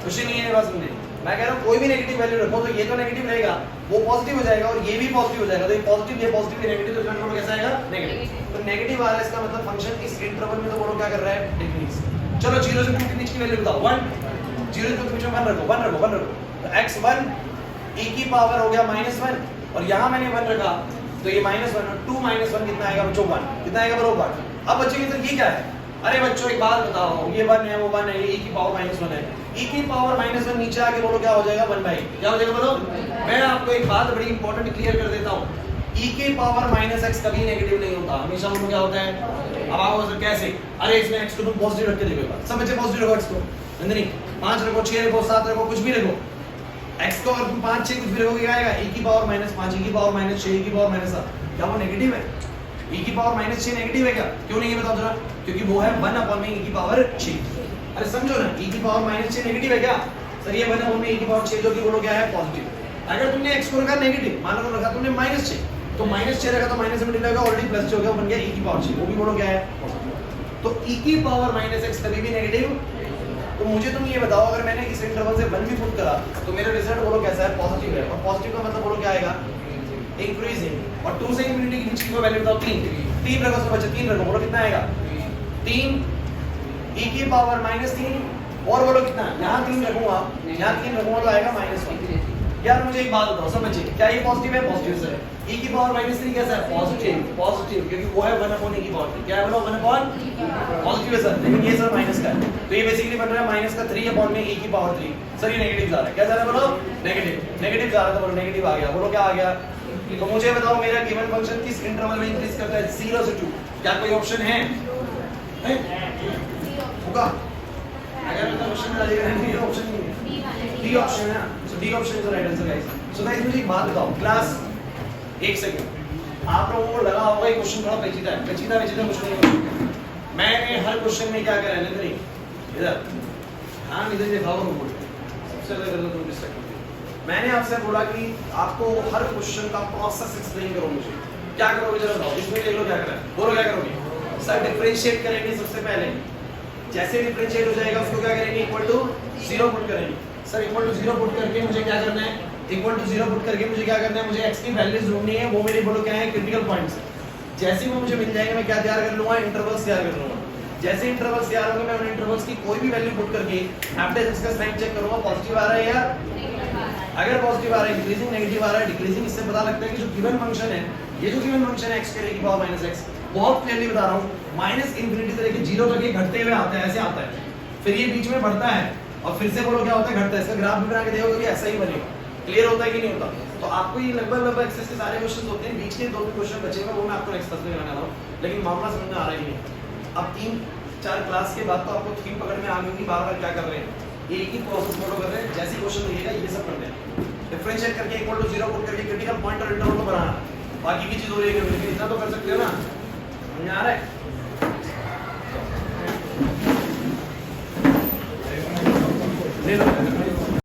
खुशी नहीं है बात सुनने। मैं कह रहा हूं कोई भी नेगेटिव वैल्यू रखो तो ये तो नेगेटिव रहेगा, वो पॉजिटिव हो जाएगा और ये भी पॉजिटिव हो जाएगा। तो ये पॉजिटिव ये नेगेटिव, तो इसका मतलब कैसा आएगा, नेगेटिव। तो नेगेटिव आ रहा है, इसका मतलब फंक्शन इस इंटरवल में तो बोलो क्या कर रहा है, डिक्रीज। चलो 0 से 2 के बीच की वैल्यू बताओ, 1। 0 से 2 के बीच में 1 रखो, 1 रखो, 1 रखो। तो x1 e की पावर हो गया -1 और यहां मैंने 1 रखा तो ये -1 और 2 -1 कितना आएगा बच्चों, 1। कितना आएगा बरोबर। अब बच्चों की तो ये क्या है, अरे बच्चों एक बात बताओ, ये 1 है वो 1 है, ये e की पावर -1 है, e की पावर -1 नीचे आके बोलो क्या हो जाएगा, 1/, क्या हो जाएगा बोलो। मैं आपको एक बात बड़ी इंपॉर्टेंट क्लियर कर देता हूं, e की पावर -x कभी नेगेटिव नहीं होता, हमेशा वो क्या होता है। अब आओ सर कैसे, अरे इसमें x को तुम पॉजिटिव रख के देखो एक बार, सब बच्चे पॉजिटिव रखो x को, नंदिनी 5 रखो, 6 रखो, 7 रखो, कुछ भी रखो x को, अगर तुम 5 6 कुछ भी रखोगे क्या आएगा, e की पावर -5, e की पावर -6, e की पावर -7, क्या वो नेगेटिव है, e की पावर -6 नेगेटिव है क्या, क्यों नहीं है बताओ जरा, क्योंकि वो है 1/में e की पावर 6। अरे समझो ना, e की पावर -6 नेगेटिव है क्या, सर ये 1/में e की पावर 6 जो कि बोलो क्या है, पॉजिटिव। अगर तुमने x को रखा नेगेटिव, मान लो रखा तुमने -6, तो -6 रखा तो -7 मिलेगा, ऑलरेडी प्लस हो गया, बन गया e की पावर 6, वो भी बोलो क्या है, पॉजिटिव। तो e की पावर -x कभी भी नेगेटिव। तो मुझे तुम ये बताओ, अगर मैंने इस इंटरवल से 1 भी पुट करा तो मेरा रिजल्ट बोलो कैसा है, पॉजिटिव है, और पॉजिटिव का मतलब बोलो क्या आएगा, इंक्रीजिंग। और 2 से इंफिनिटी के बीच की वैल्यू बताओ, 3 रखो सब बच्चे, 3 रखो, बोलो कितना आएगा, 3 e की पावर -3 और बोलो कितना, यहाँ 3 रखूंगा, यहाँ 3 रखूंगा तो आएगा -1। यार मुझे एक बात बताओ सब बच्चे, क्या ये पॉजिटिव है, पॉजिटिव सर। e की पावर -3 कैसा है, पॉजिटिव, पॉजिटिव, क्योंकि वो है 1/e की पावर 3, क्या है बोलो 1/, पॉजिटिव है सर, लेकिन ये सर माइनस का है, तो ये बेसिकली बन रहा है -3/e की पावर 3। सर ये नेगेटिव जा रहा है, क्या जा रहा है बोलो, नेगेटिव, नेगेटिव जा रहा था, बोलो नेगेटिव आ गया, बोलो क्या आ गया। तो मुझे बताओ मेरा गिवन फंक्शन किस इंटरवल में इंक्रीज करता है, 0 से 2, क्या कोई ऑप्शन है, होगा, अगर मतलब क्वेश्चन आ जाएगा नहीं, ऑप्शन नहीं है, डी ऑप्शन है, so D option is the right answer guys. So guys मुझे एक बात बताओ क्लास, एक सेकंड, आप लोगों को लगा होगा ये क्वेश्चन थोड़ा पेचीदा है, पेचीदा क्वेश्चन है। मैंने हर क्वेश्चन में क्या करा है, नहीं इधर, हाँ इधर दिखाओ बोल, सबसे ज्यादा कर दो तुम डिस्ट्रैक्ट। मैंने आपसे बोला कि आपको हर क्वेश्चन का प्रोसेस एक्सप्लेन करो, मुझे क्या करोगे जरा बताओ, इसमें देख लो क्या करा है, बोलो क्या करोगे। सर डिफरेंशिएट करेंगे सबसे पहले, जैसे डिफरेंशिएट हो जाएगा उसको क्या करेंगे, इक्वल टू 0 पुट करेंगे। सर इक्वल टू 0 पुट करके मुझे क्या करना है, इक्वल टू 0 पुट करके मुझे क्या करना है, मुझे x की वैल्यूज ढूंढनी है, वो मेरे बोलो क्या है, क्रिटिकल पॉइंट्स। जैसे ही वो मुझे मिल जाएंगे मैं क्या तैयार कर लूंगा, इंटरवल्स तैयार कर लूंगा। जैसे इंटरवल्स तैयार होंगे मैं उन इंटरवल्स की कोई भी वैल्यू पुट करके एवरेज इसका साइन चेक करूंगा, पॉजिटिव आ रहा है या अगर पॉजिटिव आ रहा है, इंक्रीजिंग नेगेटिव आ रहा है, डिक्रीजिंग, इससे पता लगता है कि जो गिवन फंक्शन है, ये जो गिवन फंक्शन है x की पावर -x, बहुत क्लियरली बता रहा हूं, -∞ से लेके 0 तक ये घटते हुए आता है, ऐसे आता है, फिर ये बीच में बढ़ता है और फिर से बोलो क्या होता है, घटता है। इसका ग्राफ भी बना के देखोगे कि ऐसा ही बनेगा, क्लियर होता है कि नहीं होता। तो आपको ये लगभग एक्सेस के सारे क्वेश्चंस होते हैं, बीच के 2 क्वेश्चन बचे हुए वो मैं आपको नेक्स्ट क्लास में बनाने वाला हूं, लेकिन मामला समझ में आ रहा ही नहीं। अब 3-4 क्लास के बाद तो आपको थीम पकड़ में आ गई कि बार-बार क्या कर रहे हैं, एक ही प्रोसेस फॉलो कर रहे हैं, जैसे क्वेश्चन मिलेगा ये सब करते हैं, डिफरेंशिएट करके इक्वल टू 0 पुट करके क्रिटिकल पॉइंट और इंटरवल को बनाना, बाकी की चीज हो रही है, लेकिन इतना तो कर सकते हो ना, समझ आ रहा है। ले लो